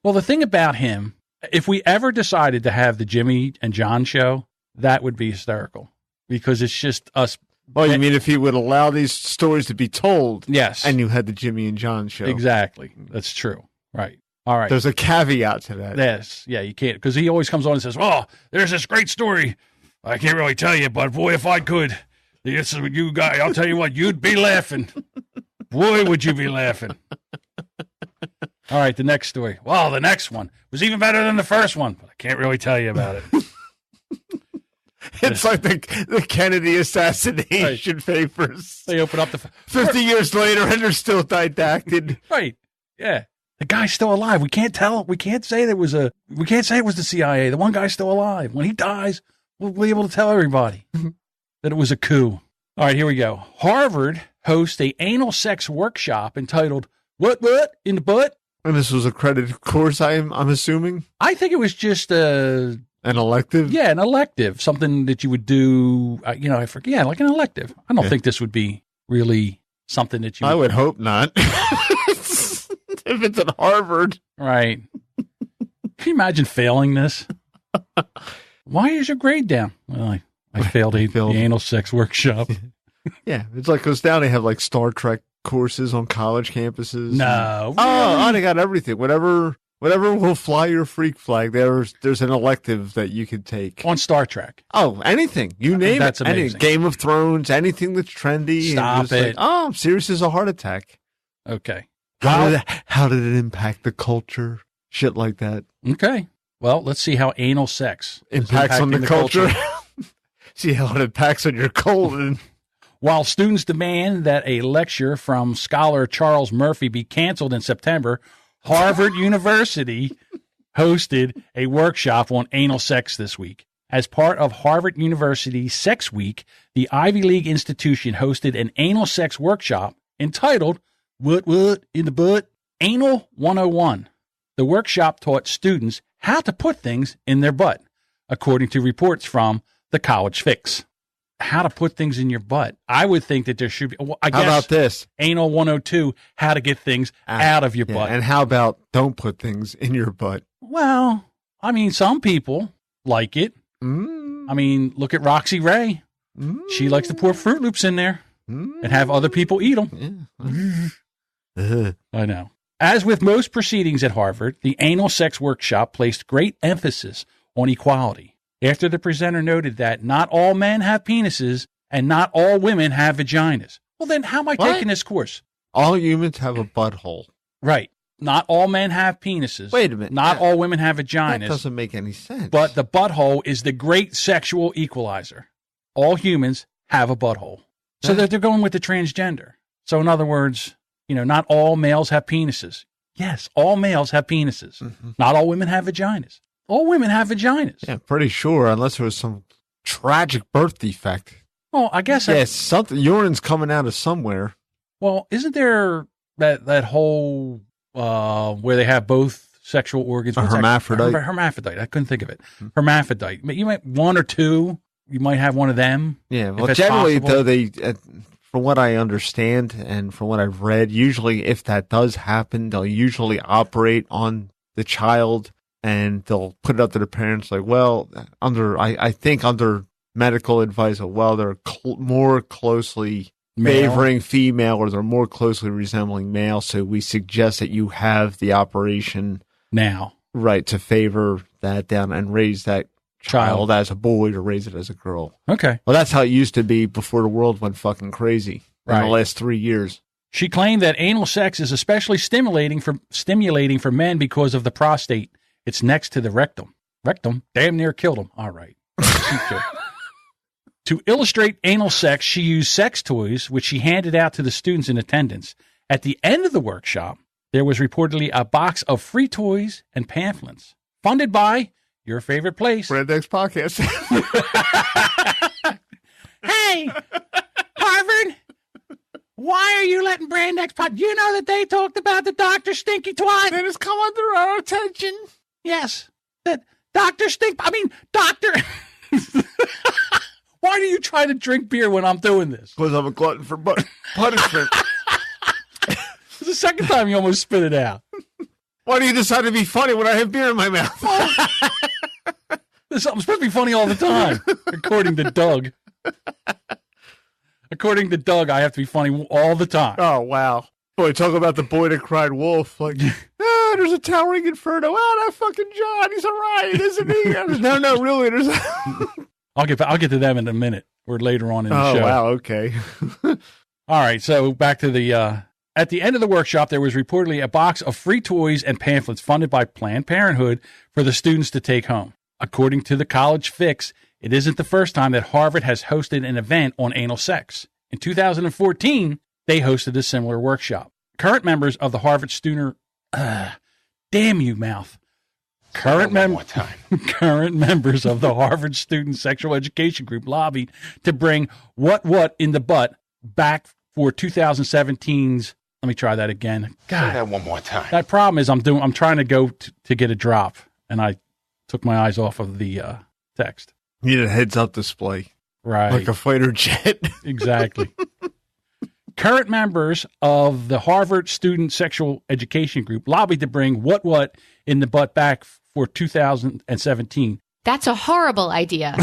Well, the thing about him, if we ever decided to have the Jimmy and John show, that would be hysterical because it's just us. Oh, you mean if he would allow these stories to be told? Yes. And you had the Jimmy and John show. Exactly. That's true. Right. All right. There's a caveat to that. Yes. Yeah, you can't. Because he always comes on and says, "Oh, there's this great story. I can't really tell you, but boy, if I could, this is what you got. I'll tell you what, you'd be laughing. Boy, would you be laughing." All right, the next story. Well, the next one was even better than the first one, but I can't really tell you about it. It's like the Kennedy assassination papers. They open up the 50 years later, and they're still didacted. Right. Yeah. The guy's still alive. We can't tell. We can't say we can't say it was the CIA. The one guy's still alive. When he dies, we'll be able to tell everybody that it was a coup. All right, here we go. Harvard hosts a anal sex workshop entitled What in the Butt? And this was a credited course, I'm assuming? I think it was just an elective? Yeah, an elective. Something that you would do, I forget. Yeah, like an elective. I don't think this would be really something that you I would hope not. If it's at Harvard. Right. Can you imagine failing this? Why is your grade down? Well, I failed the anal sex workshop. Yeah, it's like goes down. They have like Star Trek courses on college campuses. No. Oh, they got everything. Whatever will fly your freak flag. There's an elective that you can take on Star Trek. Oh, anything you name that's it. Amazing. Game of Thrones, anything that's trendy. Stop it. Like, oh, I'm serious as a heart attack. Okay. How did it impact the culture? Shit like that. Okay. Well, let's see how anal sex impacts on the culture. See how it impacts on your colon. While students demand that a lecture from scholar Charles Murphy be canceled in September, Harvard University hosted a workshop on anal sex this week. As part of Harvard University's Sex Week, the Ivy League institution hosted an anal sex workshop entitled What in the Butt? Anal 101. The workshop taught students how to put things in their butt, according to reports from the College Fix. How to put things in your butt. I would think that there should be, how about this? Anal 102, how to get things out of your butt. And how about don't put things in your butt? Well, I mean, some people like it. I mean, look at Roxy Ray. She likes to pour Fruit Loops in there and have other people eat them. Yeah. I know. As with most proceedings at Harvard, the anal sex workshop placed great emphasis on equality. After the presenter noted that not all men have penises and not all women have vaginas. Well, then how am I taking this course? All humans have a butthole. Right. Not all men have penises. Wait a minute. Not all women have vaginas. That doesn't make any sense. But the butthole is the great sexual equalizer. All humans have a butthole. So that they're going with the transgender. So in other words, not all males have penises. Yes, all males have penises. Mm-hmm. Not all women have vaginas. All women have vaginas. Yeah, pretty sure, unless there was some tragic birth defect. Well, I guess. Yeah, something, urine's coming out of somewhere. Well, isn't there that whole where they have both sexual organs? A hermaphrodite. Hermaphrodite. I couldn't think of it. Mm-hmm. Hermaphrodite. You might one or two. You might have one of them. Yeah. Well, generally, though, they. From what I understand and from what I've read, usually if that does happen, they'll usually operate on the child and they'll put it up to the parents like, well, I think under medical advice, well, they're more closely favoring female or they're more closely resembling male. So we suggest that you have the operation now. Right, to favor that down and raise that child as a boy to raise it as a girl. Okay. Well, that's how it used to be before the world went fucking crazy in the last 3 years. She claimed that anal sex is especially stimulating for men because of the prostate. It's next to the rectum. Rectum damn near killed him. All right. To illustrate anal sex, she used sex toys, which she handed out to the students in attendance. At the end of the workshop, there was reportedly a box of free toys and pamphlets funded by your favorite place. Brand X Podcast. Hey, Harvard, why are you letting Brand X Podcast? You know that they talked about the Dr. Stinky Twat? That has come under our attention. Yes. That Dr. Doctor. Why do you try to drink beer when I'm doing this? Because I'm a glutton for punishment. It's the second time you almost spit it out. Why do you decide to be funny when I have beer in my mouth? I'm supposed to be funny all the time, according to Doug. According to Doug, I have to be funny all the time. Oh, wow. Boy, talk about the boy that cried wolf. Like, there's a towering inferno. That fucking John, he's a riot, isn't he? No, really, there's I'll get to them in a minute or later on in the show. Oh, wow, okay. All right, so back to the... At the end of the workshop, there was reportedly a box of free toys and pamphlets funded by Planned Parenthood for the students to take home. According to the College Fix, it isn't the first time that Harvard has hosted an event on anal sex. In 2014, they hosted a similar workshop. Current members of the Harvard student... damn you, mouth. Current members of the Harvard Student Sexual Education Group lobbied to bring what in the butt back for 2017's... Let me try that again. God, say that one more time. That problem is I'm trying to go to get a drop, and I took my eyes off of the text. You need a heads-up display. Right. Like a fighter jet. Exactly. Current members of the Harvard Student Sexual Education Group lobbied to bring what in the butt back for 2017. That's a horrible idea.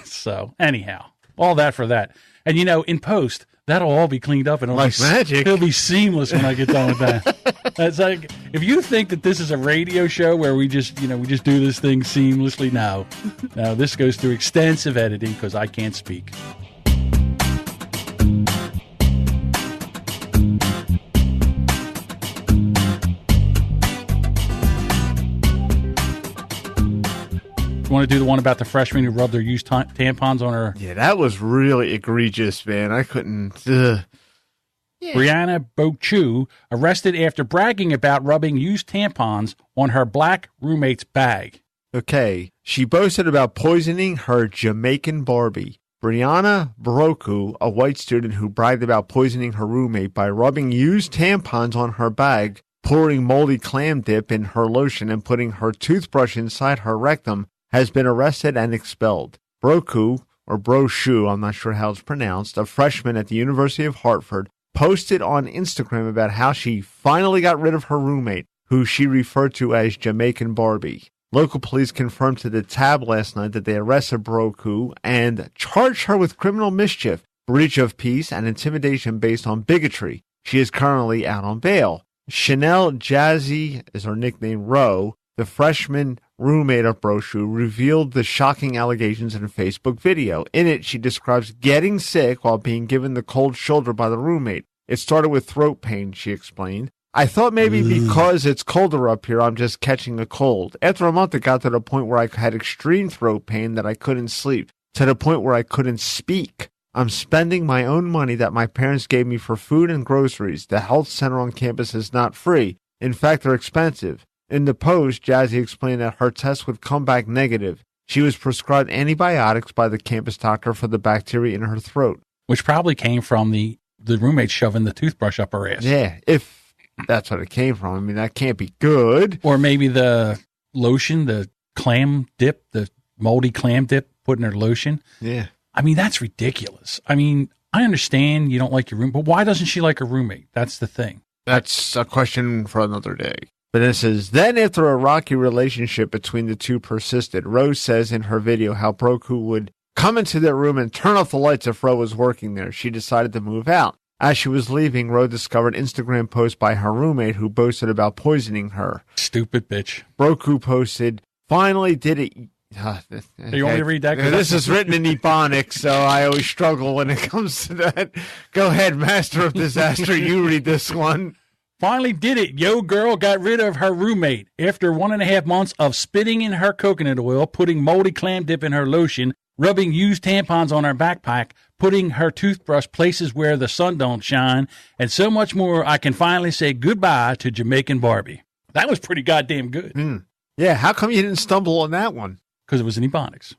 So, anyhow, all that for that. And, in post... That'll all be cleaned up and magic. It'll be seamless when I get done with that. That's like, if you think that this is a radio show where we just do this thing seamlessly, no, this goes through extensive editing because I can't speak. You want to do the one about the freshman who rubbed their used tampons on her? Yeah, that was really egregious, man. I couldn't. Yeah. Brianna Bochu arrested after bragging about rubbing used tampons on her black roommate's bag. Okay, she boasted about poisoning her Jamaican Barbie. Brianna Broku, a white student who bragged about poisoning her roommate by rubbing used tampons on her bag, pouring moldy clam dip in her lotion, and putting her toothbrush inside her rectum, has been arrested and expelled. Broku, or Broshu, I'm not sure how it's pronounced, a freshman at the University of Hartford, posted on Instagram about how she finally got rid of her roommate, who she referred to as Jamaican Barbie. Local police confirmed to the Tab last night that they arrested Broku and charged her with criminal mischief, breach of peace, and intimidation based on bigotry. She is currently out on bail. Chanel Jazzy is her nickname, Rowe, the freshman roommate of Brochu, revealed the shocking allegations in a Facebook video. In it, she describes getting sick while being given the cold shoulder by the roommate. It started with throat pain, she explained. I thought maybe because it's colder up here, I'm just catching a cold. After a month, it got to the point where I had extreme throat pain that I couldn't sleep, to the point where I couldn't speak. I'm spending my own money that my parents gave me for food and groceries. The health center on campus is not free. In fact, they're expensive. In the post, Jazzy explained that her test would come back negative. She was prescribed antibiotics by the campus doctor for the bacteria in her throat. Which probably came from the roommate shoving the toothbrush up her ass. Yeah, if that's what it came from. I mean, that can't be good. Or maybe the lotion, the clam dip, the moldy clam dip put in her lotion. Yeah. I mean, that's ridiculous. I mean, I understand you don't like your room, but why doesn't she like her roommate? That's the thing. That's a question for another day. But this is, then after a rocky relationship between the two persisted, Rose says in her video how Broku would come into their room and turn off the lights if Ro was working there. She decided to move out. As she was leaving, Ro discovered Instagram posts by her roommate who boasted about poisoning her. Stupid bitch. Broku posted, finally did it. Do you want me to read that? This is written in Ebonics, so I always struggle when it comes to that. Go ahead, Master of Disaster. You read this one. Finally did it. Yo girl got rid of her roommate after 1.5 months of spitting in her coconut oil, putting moldy clam dip in her lotion, rubbing used tampons on her backpack, putting her toothbrush places where the sun don't shine, and so much more. I can finally say goodbye to Jamaican Barbie. That was pretty goddamn good. Yeah, how come you didn't stumble on that one? Because it was in Ebonics.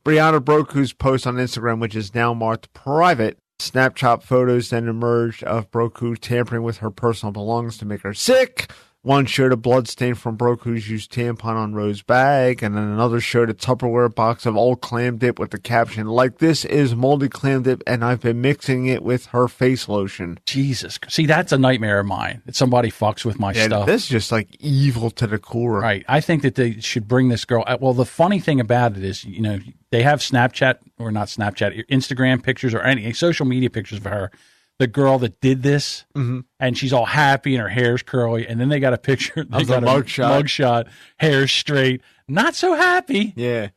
Brianna Broku's post on Instagram, which is now marked private. Snapchat photos then emerged of Broku tampering with her personal belongings to make her sick. One showed a bloodstain from Broku's used tampon on Rose's bag, and then another showed a Tupperware box of old clam dip with the caption, like this is moldy clam dip, and I've been mixing it with her face lotion. Jesus. See, that's a nightmare of mine, that somebody fucks with my stuff. This is just like evil to the core. Right. I think that they should bring this girl. Well, the funny thing about it is, you know, they have Snapchat, or not Snapchat, Instagram pictures or any social media pictures of her. The girl that did this, and she's all happy and her hair's curly, and then they got a picture. They Of the got a mugshot, hair straight, not so happy. Yeah.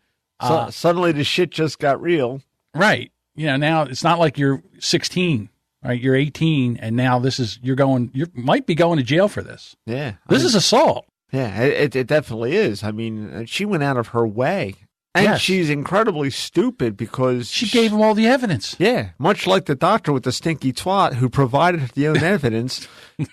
Suddenly the shit just got real. Right. You know, now it's not like you're 16, right? You're 18, and now you might be going to jail for this. Yeah. This is assault. Yeah, it definitely is. I mean, she went out of her way. And she's incredibly stupid because she gave him all the evidence. Yeah, much like the doctor with the stinky twat who provided the own evidence,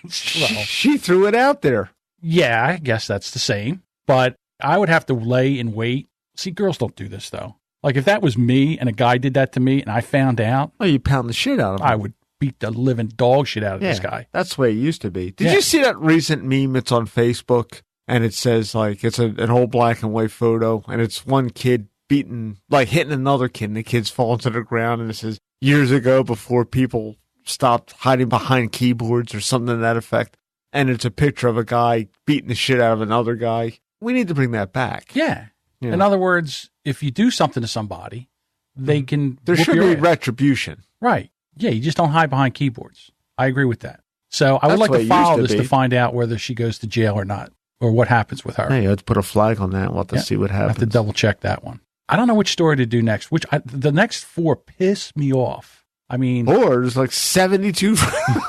she threw it out there. Yeah, I guess that's the same. But I would have to lay and wait. See, girls don't do this, though. Like, if that was me and a guy did that to me and I found out. Oh, you pound the shit out of him. I would beat the living dog shit out of this guy. That's the way it used to be. Did you see that recent meme? It's on Facebook. And it says, like, it's an old black and white photo, and it's one kid hitting another kid, and the kid's falling to the ground, and it says, years ago, before people stopped hiding behind keyboards or something to that effect. And it's a picture of a guy beating the shit out of another guy. We need to bring that back. Yeah. In other words, if you do something to somebody, they can... There should be retribution. Right. Yeah, you just don't hide behind keyboards. I agree with that. So I would like to follow this to find out whether she goes to jail or not. Or what happens with her. Hey, let's put a flag on that. We'll have to see what happens. I have to double check that one. I don't know which story to do next. The next 4 piss me off. I mean... There's like 72.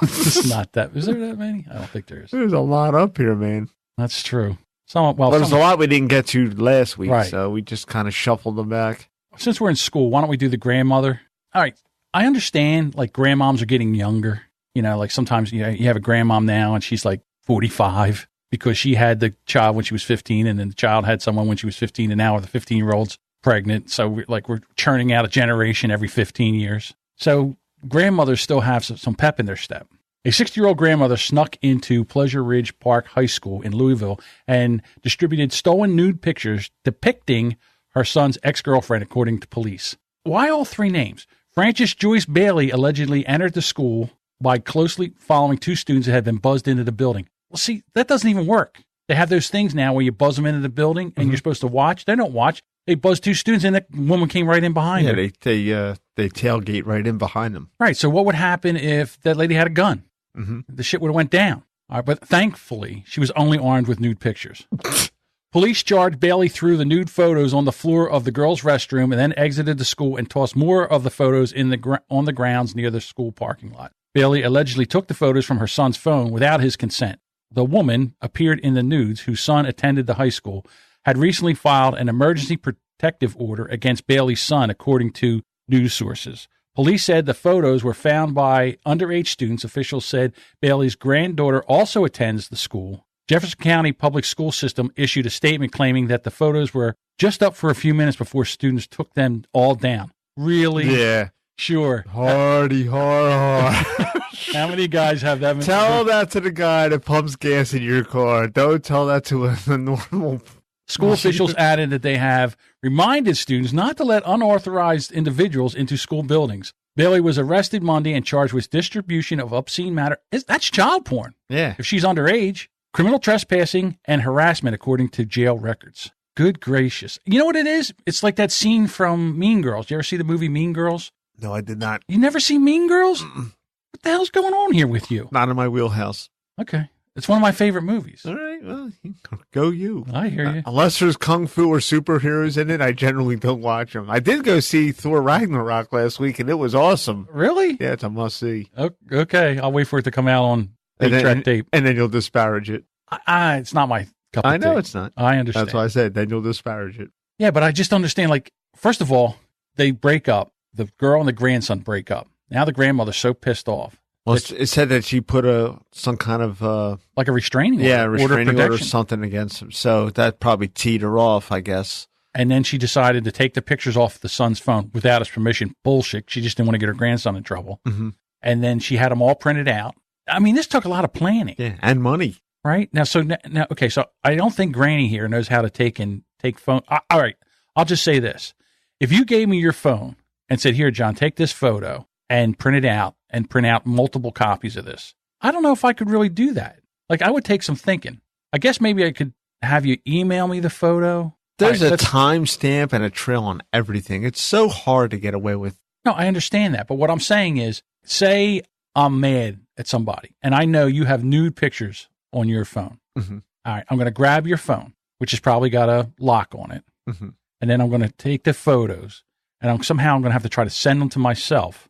It's not that. Is there that many? I don't think there is. There's a lot up here, man. That's true. There's a lot we didn't get to last week, so we just kind of shuffled them back. Since we're in school, why don't we do the grandmother? All right. I understand, like, grandmoms are getting younger. You know, like sometimes you have a grandmom now and she's like 45. Because she had the child when she was 15, and then the child had someone when she was 15, and now the 15-year-old's pregnant. So we're churning out a generation every 15 years. So grandmothers still have some pep in their step. A 60-year-old grandmother snuck into Pleasure Ridge Park High School in Louisville and distributed stolen nude pictures depicting her son's ex-girlfriend, according to police. Why all 3 names? Frances Joyce Bailey allegedly entered the school by closely following 2 students that had been buzzed into the building. Well, see, that doesn't even work. They have those things now where you buzz them into the building and you're supposed to watch. They don't watch. They buzzed 2 students and that woman came right in behind her. Yeah, they tailgate right in behind them. Right. So what would happen if that lady had a gun? The shit would have went down. All right, but thankfully, she was only armed with nude pictures. Police charged Bailey threw the nude photos on the floor of the girls' restroom and then exited the school and tossed more of the photos on the grounds near the school parking lot. Bailey allegedly took the photos from her son's phone without his consent. The woman appeared in the nudes, whose son attended the high school, had recently filed an emergency protective order against Bailey's son, according to news sources. Police said the photos were found by underage students. Officials said Bailey's granddaughter also attends the school. Jefferson County Public School System issued a statement claiming that the photos were just up for a few minutes before students took them all down. Really? Yeah. Sure. Hardy, hard. How many guys have that? Tell that to the guy that pumps gas in your car. Don't tell that to a normal. School officials added that they have reminded students not to let unauthorized individuals into school buildings. Bailey was arrested Monday and charged with distribution of obscene matter. That's child porn. Yeah. If she's underage, criminal trespassing and harassment, according to jail records. Good gracious. You know what it is? It's like that scene from Mean Girls. You ever see the movie Mean Girls? No, I did not. You never see Mean Girls? What the hell's going on here with you? Not in my wheelhouse. Okay. It's one of my favorite movies. All right. Well, go you. I hear you. Unless there's kung fu or superheroes in it, I generally don't watch them. I did go see Thor Ragnarok last week, and it was awesome. Really? Yeah, it's a must-see. Okay. I'll wait for it to come out on 8-track tape. And then you'll disparage it. It's not my cup of tea. I know it's not. I understand. That's why I said then you'll disparage it. Yeah, but I just understand, like, first of all, they break up. The girl and the grandson break up. Now the grandmother's so pissed off. Well, it said that she put some kind of like a restraining order. Yeah, restraining order or something against him. So that probably teed her off, I guess. And then she decided to take the pictures off the son's phone without his permission. Bullshit. She just didn't want to get her grandson in trouble. Mm-hmm. And then she had them all printed out. I mean, this took a lot of planning. Yeah, and money. Right? Now, so I don't think Granny here knows how to take phone. All right. I'll just say this. If you gave me your phone and said, here, John, take this photo and print it out and print out multiple copies of this, I don't know if I could really do that. Like, I would take some thinking. I guess maybe I could have you email me the photo. There's a timestamp and a trail on everything. It's so hard to get away with. No, I understand that. But what I'm saying is, say I'm mad at somebody and I know you have nude pictures on your phone. Mm-hmm. All right, I'm going to grab your phone, which has probably got a lock on it. Mm-hmm. And then I'm going to take the photos and I'm going to have to try to send them to myself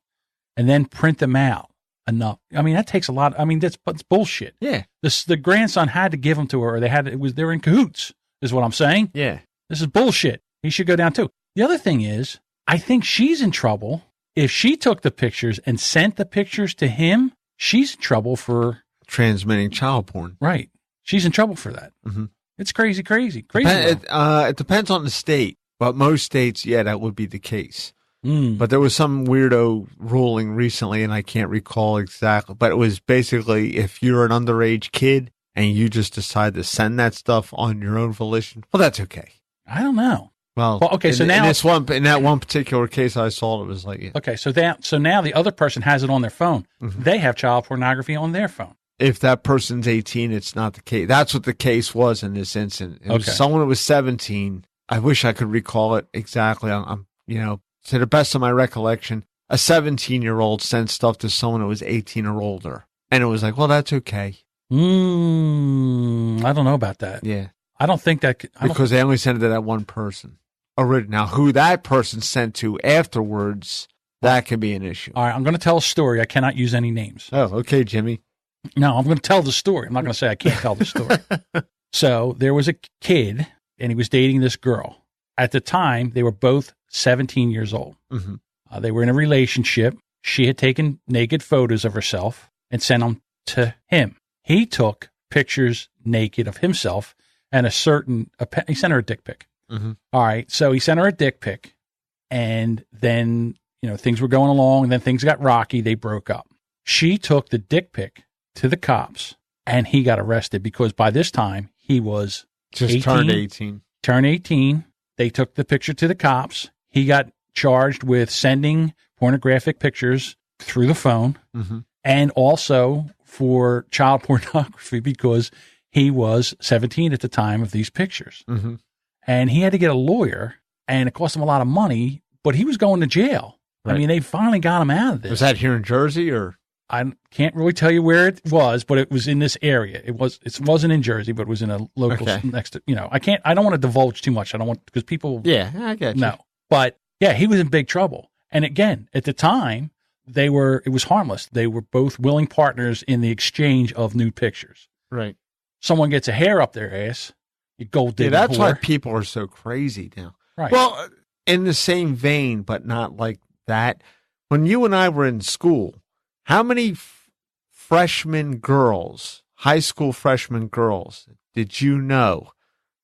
and then print them out enough. I mean, that takes a lot. I mean, that's bullshit. Yeah. The grandson had to give them to her, or they were in cahoots, is what I'm saying. Yeah. This is bullshit. He should go down too. The other thing is, I think she's in trouble. If she took the pictures and sent the pictures to him, she's in trouble for transmitting child porn. Right. She's in trouble for that. Mm-hmm. It's crazy. It depends on the state, but most states, yeah, that would be the case. But there was some weirdo ruling recently, and I can't recall exactly, but it was basically if you're an underage kid and you just decide to send that stuff on your own volition, well, that's okay. I don't know. Well, okay, so now in that one particular case I saw, it was like, yeah. Okay, so now the other person has it on their phone. Mm-hmm. They have child pornography on their phone. If that person's 18, it's not the case. That's what the case was in this instance. It was someone who was 17. I wish I could recall it exactly. I'm to the best of my recollection, a 17-year-old sent stuff to someone who was 18 or older, and it was like, well, that's okay. I don't know about that. Yeah, I don't think that because they only sent it to that one person. Now, who that person sent to afterwards, that could be an issue. All right, I'm going to tell a story. I cannot use any names. Oh, okay, Jimmy. No, I'm going to tell the story. I'm not going to say I can't tell the story. So there was a kid, and he was dating this girl. At the time, they were both 17 years old. Mm-hmm. They were in a relationship. She had taken naked photos of herself and sent them to him. He took pictures naked of himself and he sent her a dick pic. Mm-hmm. All right. So he sent her a dick pic, and then, things were going along, and then things got rocky. They broke up. She took the dick pic to the cops, and he got arrested because by this time he was just 18, turned 18. Turned 18. They took the picture to the cops. He got charged with sending pornographic pictures through the phone, mm-hmm. and also for child pornography because he was 17 at the time of these pictures. Mm-hmm. And he had to get a lawyer, and it cost him a lot of money, but he was going to jail. Right. I mean, they finally got him out of this. Was that here in Jersey, or? I can't really tell you where it was, but it was in this area. It wasn't in Jersey, but it was in a local next to, I don't want to divulge too much. I don't want, because people. Yeah, I get you. No, but yeah, he was in big trouble. And again, at the time, it was harmless. They were both willing partners in the exchange of nude pictures. Right. Someone gets a hair up their ass, you gold digging. Yeah, that's whore. why people are so crazy now. Right. Well, in the same vein, but not like that when you and I were in school, how many freshman girls, high school freshman girls, did you know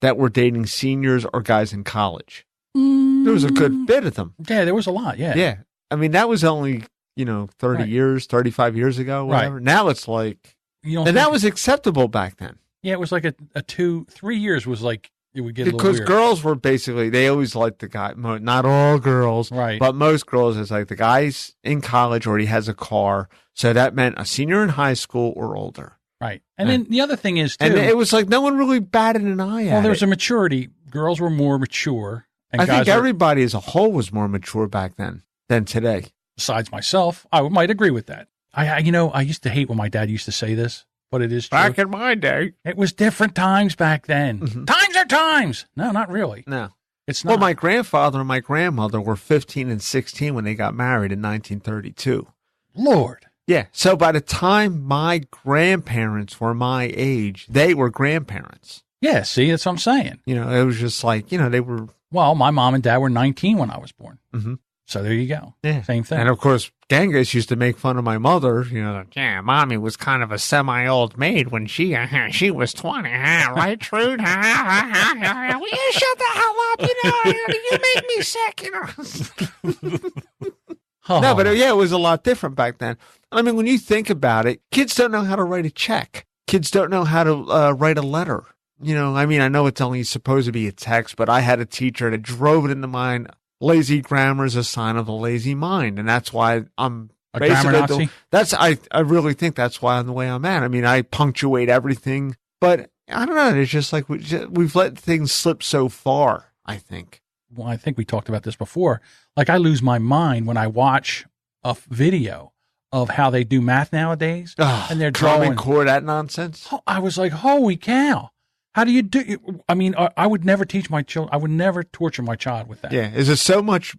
that were dating seniors or guys in college? There was a good bit of them. Yeah, there was a lot. Yeah. Yeah. I mean, that was only, 30 years, 35 years ago, whatever. Right. Now it's like, and that was acceptable back then. Yeah, it was like a 2-3 years was like, it would get a little Because weird. girls were basically, they always liked the guy, not all girls, Right. but most girls, it's like the guy's in college or he has a car. So that meant a senior in high school or older. Right. And then the other thing is, too. And it was like no one really batted an eye at well, there was it. a maturity. Girls were more mature. And I guys think were, everybody as a whole was more mature back then than today. besides myself, I might agree with that. I used to hate when my dad used to say this, but it is true. Back in my day. It was different times back then. Mhm. Times are times. No, not really. No. It's not. Well, my grandfather and my grandmother were 15 and 16 when they got married in 1932. Lord. Yeah. So by the time my grandparents were my age, they were grandparents. Yeah, see, that's what I'm saying. It was just like, they were. Well, my mom and dad were 19 when I was born. Mhm. So there you go. Yeah. Same thing. And of course, Genghis used to make fun of my mother. Like, yeah, mommy was kind of a semi-old maid when she was 20. Right, Trude? Will you shut the hell up? You make me sick. Oh. No, but it was a lot different back then. I mean, when you think about it, kids don't know how to write a check. Kids don't know how to write a letter. I mean, I know it's only supposed to be a text, but I had a teacher that drove it into mind. Lazy grammar is a sign of a lazy mind, and that's why I'm A grammar Nazi? I really think that's why I'm the way I'm at. I mean, I punctuate everything, but I don't know. It's just like we've let things slip so far, I think. Well, I think we talked about this before. Like, I lose my mind when I watch a video of how they do math nowadays, and they're drawing core that nonsense. I was like, holy cow. How do you do it? I mean, I would never teach my children. I would never torture my child with that. Yeah. Is it so much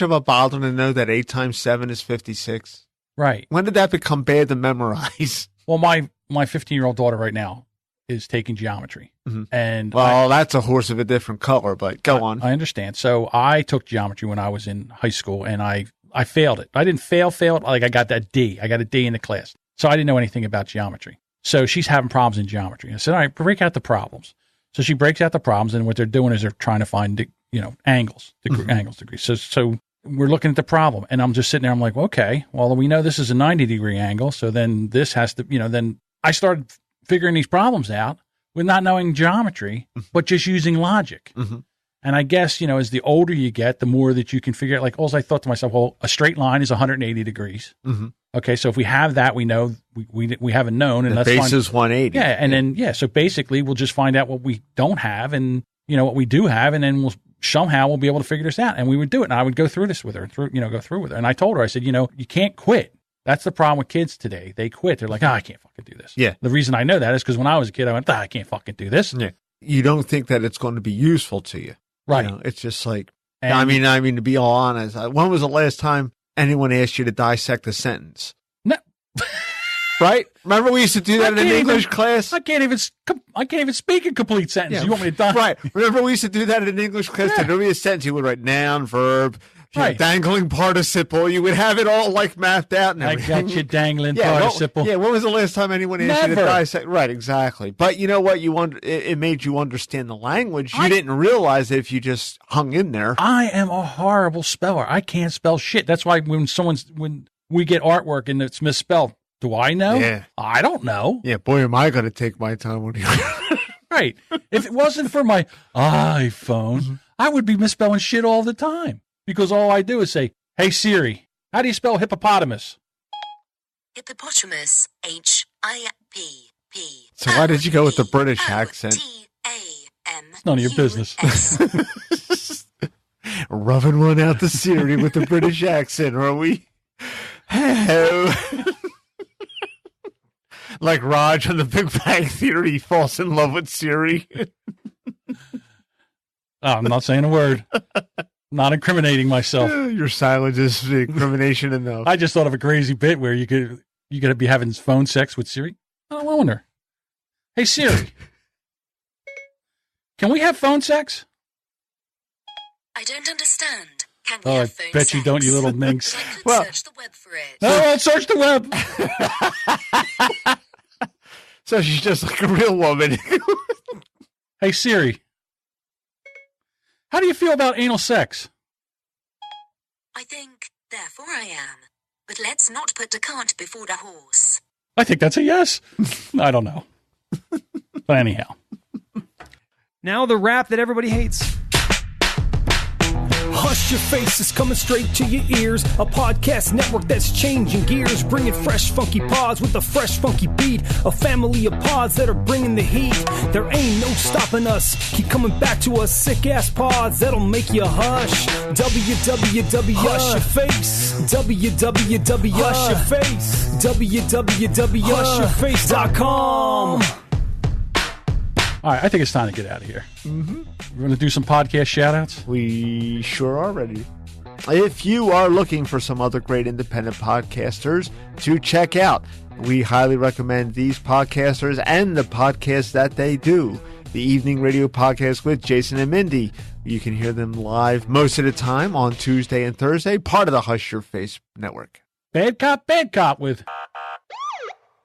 of a bother to know that 8 times 7 is 56? Right. When did that become bad to memorize? Well, my 15-year-old daughter right now is taking geometry. Mhm. And that's a horse of a different color, but go on. I understand. So I took geometry when I was in high school, and I failed it. I didn't fail it. Like, I got that D. I got a D in the class. So I didn't know anything about geometry. So she's having problems in geometry. I said, all right, break out the problems. So she breaks out the problems, and what they're doing is they're trying to find, angles, degrees. So we're looking at the problem, and I'm just sitting there. I'm like, okay, well, we know this is a 90-degree angle. So then this has to, then I started figuring these problems out with not knowing geometry, but just using logic. Mm-hmm. And I guess, as the older you get, the more that you can figure out. Like, all I thought to myself, well, a straight line is 180 degrees. Mm-hmm. Okay, so if we have that, we know we haven't known, and the let's base find, is 180. Yeah, and then so basically we'll just find out what we don't have, and what we do have, and then we'll be able to figure this out. And we would do it, and I would go through this with her, go through with her. And I told her, I said, you can't quit. That's the problem with kids today. They quit. They're like, I can't fucking do this. Yeah. The reason I know that is because when I was a kid, I went, I can't fucking do this. Yeah. You don't think that it's going to be useful to you, right? It's just like, and, I mean, to be all honest, when was the last time anyone asked you to dissect a sentence? No. Right? Remember we used to do that in an English class? I can't even speak a complete sentence. Yeah. You want me to die? Right. Remember we used to do that in an English class? Yeah. There'd be a sentence. You would write noun, verb, right. Dangling participle. You would have it all like mapped out and everything. I got you dangling participle. When was the last time anyone asked you to dissect? Right, exactly. But you know what? It made you understand the language. You didn't realize it if you just hung in there. I am a horrible speller. I can't spell shit. That's why when we get artwork and it's misspelled, do I know? Yeah. I don't know. Yeah, boy, am I going to take my time with you. Right. If it wasn't for my iPhone, I would be misspelling shit all the time. Because all I do is say, hey, Siri, how do you spell hippopotamus? Hippopotamus. H-I-P-P. So why did you go with the British accent? It's none of your business. Rubbing one out the Siri with the British accent, are we? Hello. Like Raj on the Big Bang Theory falls in love with Siri. I'm not saying a word. Not incriminating myself. Your silence is incrimination enough. I just thought of a crazy bit where you could be having phone sex with Siri. I wonder. Hey, Siri. Can we have phone sex? I don't understand. Can we Oh, I have phone bet you sex? don't, you little minx. I could Well- search the web for it. No, I'll search the web. So she's just like a real woman. Hey, Siri. How do you feel about anal sex? I think, therefore I am. But let's not put the cart before the horse. I think that's a yes. I don't know. But anyhow. Now the rap that everybody hates. Hush Your Face is coming straight to your ears. A podcast network that's changing gears, bringing fresh funky pods with a fresh funky beat. A family of pods that are bringing the heat. There ain't no stopping us. Keep coming back to us, sick ass pods that'll make you hush. www Hush Your Face. www Hush Your Face. www.hushyourface.com. All right, I think it's time to get out of here. Mm-hmm. We're going to do some podcast shout-outs. We sure are ready. If you are looking for some other great independent podcasters to check out, we highly recommend these podcasters and the podcasts that they do. The Evening Radio Podcast with Jason and Mindy. You can hear them live most of the time on Tuesday and Thursday, part of the Hush Your Face network. Bad Cop with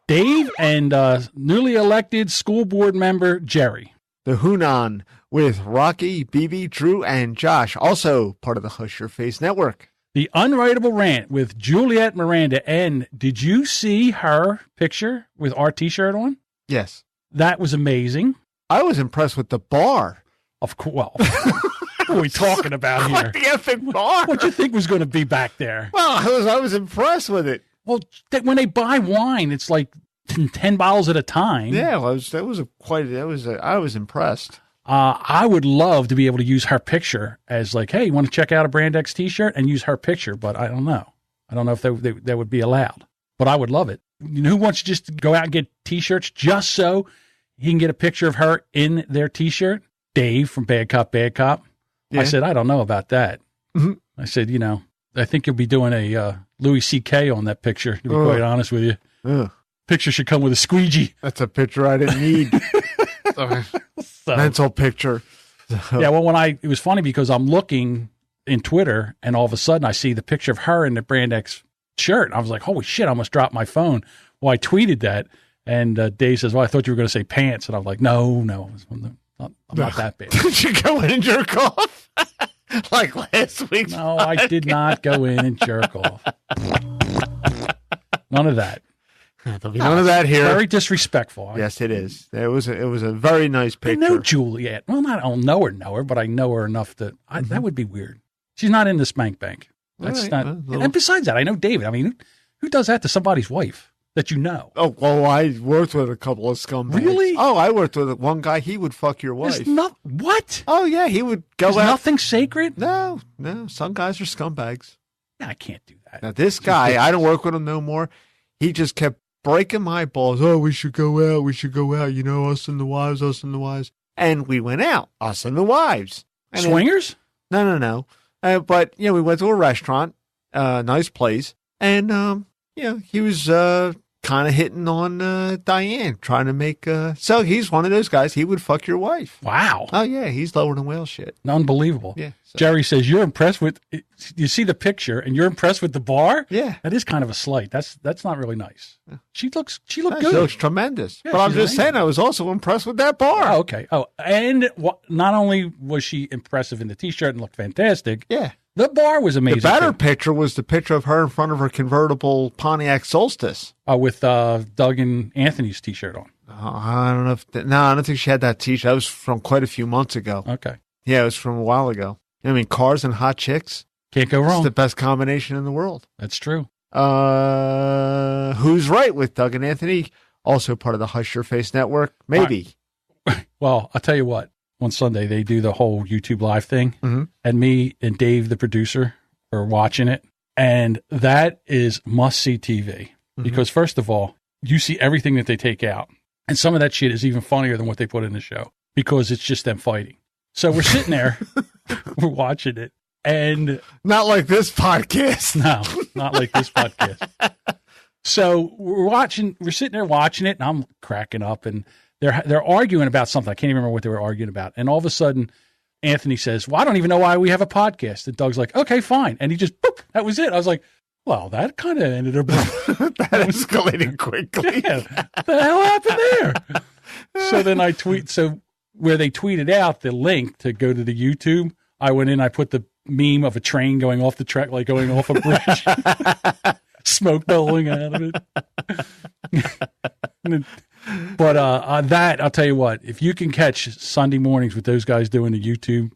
Dave and newly elected school board member Jerry. The Hunan with Rocky, BB, Drew, and Josh, also part of the Hush Your Face network. The Unwritable Rant with Juliet Miranda. And did you see her picture with our T-shirt on? Yes. That was amazing. I was impressed with the bar. Of course. Well, what are we talking about here? What the effing bar? What you think was going to be back there? Well, I was impressed with it. Well, when they buy wine, it's like 10 bottles at a time. Yeah, I was impressed. I would love to be able to use her picture as like, hey, you want to check out a Brand X T-shirt and use her picture, but I don't know. I don't know if that would be allowed, but I would love it. You know who wants just to go out and get T-shirts just so he can get a picture of her in their T-shirt? Dave from Bad Cop, Bad Cop. Yeah. I said, I don't know about that. Mm-hmm. I said, I think you'll be doing a Louis C.K. on that picture, to be quite honest with you. Picture should come with a squeegee. That's a picture I didn't need. Mental picture. Yeah, well, it was funny because I'm looking in Twitter and all of a sudden I see the picture of her in the Brand X shirt. I was like, holy shit, I almost dropped my phone. Well, I tweeted that and Dave says, well, I thought you were going to say pants. And I'm like, no, I'm not that bad. Did you go in and jerk off? Like last week? No, I did not go in and jerk off. None of that. There'll be none of that here. Very disrespectful. Yes, it is. It was a very nice picture. I know Juliet. Well, I don't know her, but I know her enough that that would be weird. She's not in the spank bank. That's Right, not. And besides that, I know David. I mean, who does that to somebody's wife that you know? Oh, well, I worked with a couple of scumbags. Really? Oh, I worked with one guy. He would fuck your wife. What? Oh, yeah, he would go There's out. nothing sacred? No. Some guys are scumbags. Yeah, I can't do that. Now, this guy, I don't work with him no more. He just kept breaking my balls. Oh, we should go out. Us and the wives. And we went out, us and the wives. And Swingers? No. But, we went to a restaurant, nice place. And, he was kind of hitting on Diane, trying to make... so he's one of those guys. He would fuck your wife. Wow. Oh, yeah. He's lower than whale shit. Unbelievable. Yeah. So. Jerry says, you're impressed with... You see the picture and you're impressed with the bar? Yeah. That is kind of a slight. That's not really nice. She looked She good. looks tremendous. Yeah, but I'm she's just amazing. saying, I was also impressed with that bar. Oh, okay. Oh, and not only was she impressive in the T-shirt and looked fantastic, Yeah. the bar was amazing. The better too. picture was the picture of her in front of her convertible Pontiac Solstice. With Doug and Anthony's T-shirt on. I don't know if... I don't think she had that T-shirt. That was from quite a few months ago. Okay. Yeah, it was from a while ago. I mean, cars and hot chicks. Can't go It's wrong. the best combination in the world. That's true. Who's Right with Doug and Anthony, also part of the Hush Your Face network. Maybe. Well, I'll tell you what. On Sunday, they do the whole YouTube live thing, and me and Dave, the producer, are watching it. And that is must-see TV. Because, first of all, you see everything that they take out. And some of that shit is even funnier than what they put in the show because it's just them fighting. So we're sitting there, we're watching it. And not like this podcast. No, not like this podcast. So we're sitting there watching it, and I'm cracking up, and they're arguing about something. I can't even remember what they were arguing about. And all of a sudden, Anthony says, well, I don't even know why we have a podcast. And Doug's like, okay, fine. And he just, boop, that was it. I was like, well, that kind of ended up. That escalated quickly. Yeah, the hell happened there? So then I where they tweeted out the link to go to the YouTube, I went in, I put the meme of a train going off the track, like going off a bridge, smoke billowing out of it. But that, I'll tell you what, if you can catch Sunday mornings with those guys doing the YouTube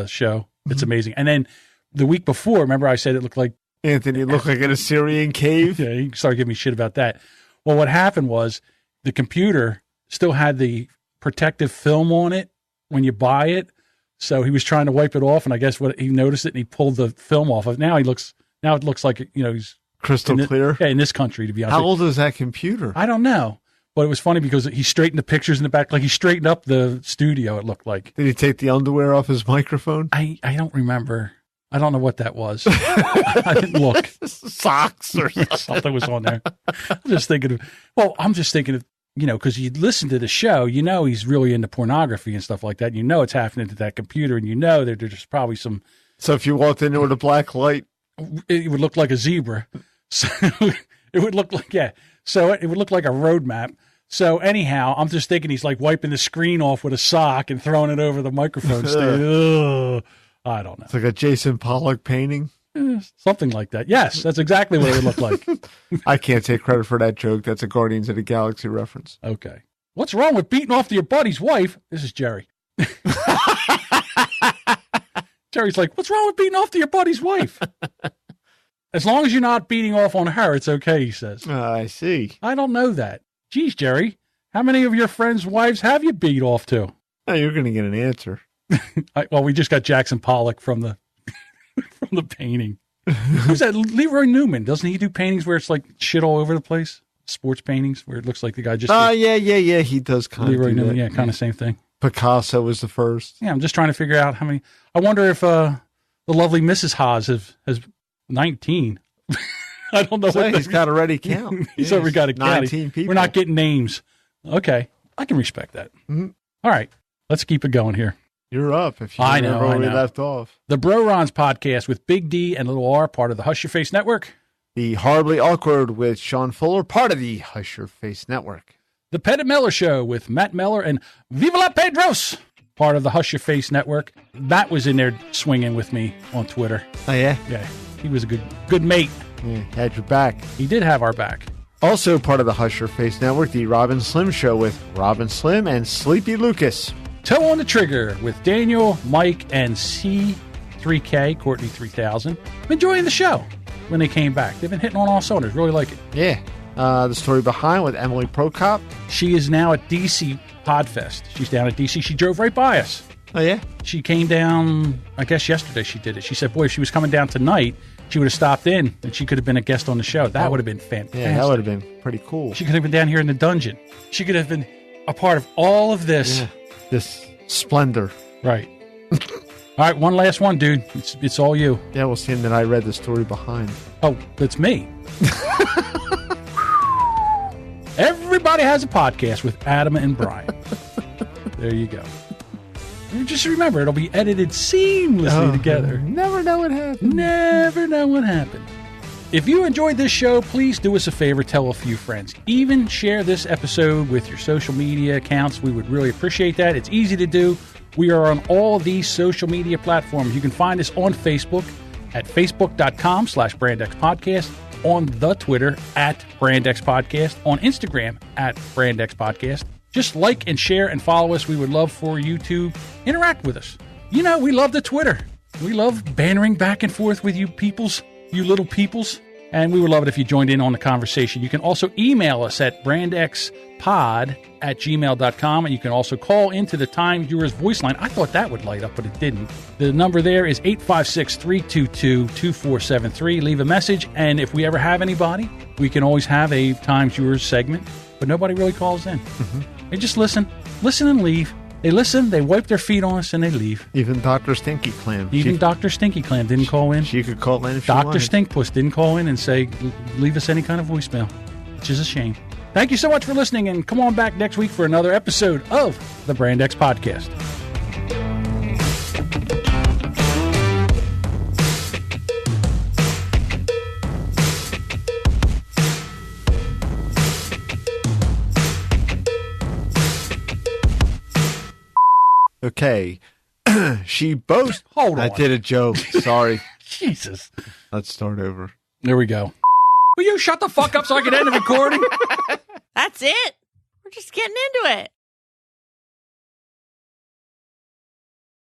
show, it's amazing. And then the week before, remember I said it looked like Anthony looked like an Assyrian cave. Yeah, he started giving me shit about that. Well, what happened was the computer still had the protective film on it when you buy it. So he was trying to wipe it off, and I guess he noticed it, and he pulled the film off of it. Now it looks like, he's crystal clear. Yeah, in this country, to be honest. How old is that computer? I don't know. But it was funny because he straightened the pictures in the back, like he straightened up the studio, it looked like. Did he take the underwear off his microphone? I don't remember. I don't know what that was. I didn't look. Socks or something was on there. I'm just thinking of, because you listen to the show, he's really into pornography and stuff like that. It's happening to that computer, and that there's probably some. So if you walked in there with a black light, it would look like a zebra. So it would look like, So it would look like a road map. So anyhow, I'm just thinking he's like wiping the screen off with a sock and throwing it over the microphone stand. Ugh. I don't know. It's like a Jason Pollock painting. Something like that. Yes, that's exactly what it would look like. I can't take credit for that joke. That's a Guardians of the Galaxy reference. Okay. What's wrong with beating off to your buddy's wife? This is Jerry. Jerry's like, what's wrong with beating off to your buddy's wife? As long as you're not beating off on her, it's okay, he says. I see. I don't know that. Geez, Jerry, how many of your friends' wives have you beat off to? Oh, you're going to get an answer. Well, we just got Jackson Pollock from the painting. Who's that? Leroy Newman. Doesn't he do paintings where it's like shit all over the place? Sports paintings where it looks like the guy just... yeah. He does kind of Leroy do Newman, that. kind of same thing. Picasso was the first. Yeah, I'm just trying to figure out how many... I wonder if the lovely Mrs. Haas has 19. I don't know what he's got to already count. He's already got to count. 19 people. We're not getting names. Okay, I can respect that. Mm-hmm. All right, let's keep it going here. You're up if you remember where we left off. The Bro-Rons podcast with Big D and Little R, part of the Hush Your Face Network. The Horribly Awkward with Sean Fuller, part of the Hush Your Face Network. The Pettit Miller Show with Matt Miller and Viva la Pedros, part of the Hush Your Face Network. Matt was in there swinging with me on Twitter. Oh, yeah? Yeah, he was a good mate. Yeah, had your back. He did have our back. Also part of the Hush Your Face Network, the Robin Slim Show with Robin Slim and Sleepy Lucas. Toe on the Trigger with Daniel, Mike, and C3K, Courtney 3000. I'm enjoying the show when they came back. They've been hitting on all cylinders. Really like it. Yeah. The Story Behind with Emily Prokop. She is now at DC Podfest. She's down at DC. She drove right by us. Oh, yeah? She came down, I guess yesterday she did it. She said, boy, if she was coming down tonight, she would have stopped in and she could have been a guest on the show. That would have been fantastic. Yeah, that would have been pretty cool. She could have been down here in the dungeon. She could have been a part of all of this. Yeah, this splendor. Right. All right, one last one, dude. It's all you. Yeah, we'll see that I read the story behind. Oh, that's me. Everybody has a podcast with Adam and Brian. There you go. Just remember, it'll be edited seamlessly together. Never know what happened. Never know what happened. If you enjoyed this show, please do us a favor, tell a few friends. Even share this episode with your social media accounts. We would really appreciate that. It's easy to do. We are on all these social media platforms. You can find us on Facebook at facebook.com/BrandXPodcast, on the Twitter at BrandXPodcast, on Instagram at BrandXPodcast. Just like and share and follow us. We would love for you to interact with us. We love the Twitter. We love bantering back and forth with you peoples, you little peoples. And we would love it if you joined in on the conversation. You can also email us at brandxpod@gmail.com. And you can also call into the Times Viewers voice line. I thought that would light up, but it didn't. The number there is 856-322-2473. Leave a message. And if we ever have anybody, we can always have a Times Viewers segment. But nobody really calls in. Mm-hmm. They just listen and leave. They listen, they wipe their feet on us, and they leave. Even Dr. Stinky Clam. Even Dr. Stinky Clam didn't call in. She could call in if she Dr. wanted. Stinkpuss didn't call in and say, leave us any kind of voicemail, which is a shame. Thank you so much for listening, and come on back next week for another episode of the Brand X Podcast. Okay. She boasts. Hold on. I did a joke. Sorry. Jesus. Let's start over. There we go. Will you shut the fuck up so I can end the recording? That's it. We're just getting into it.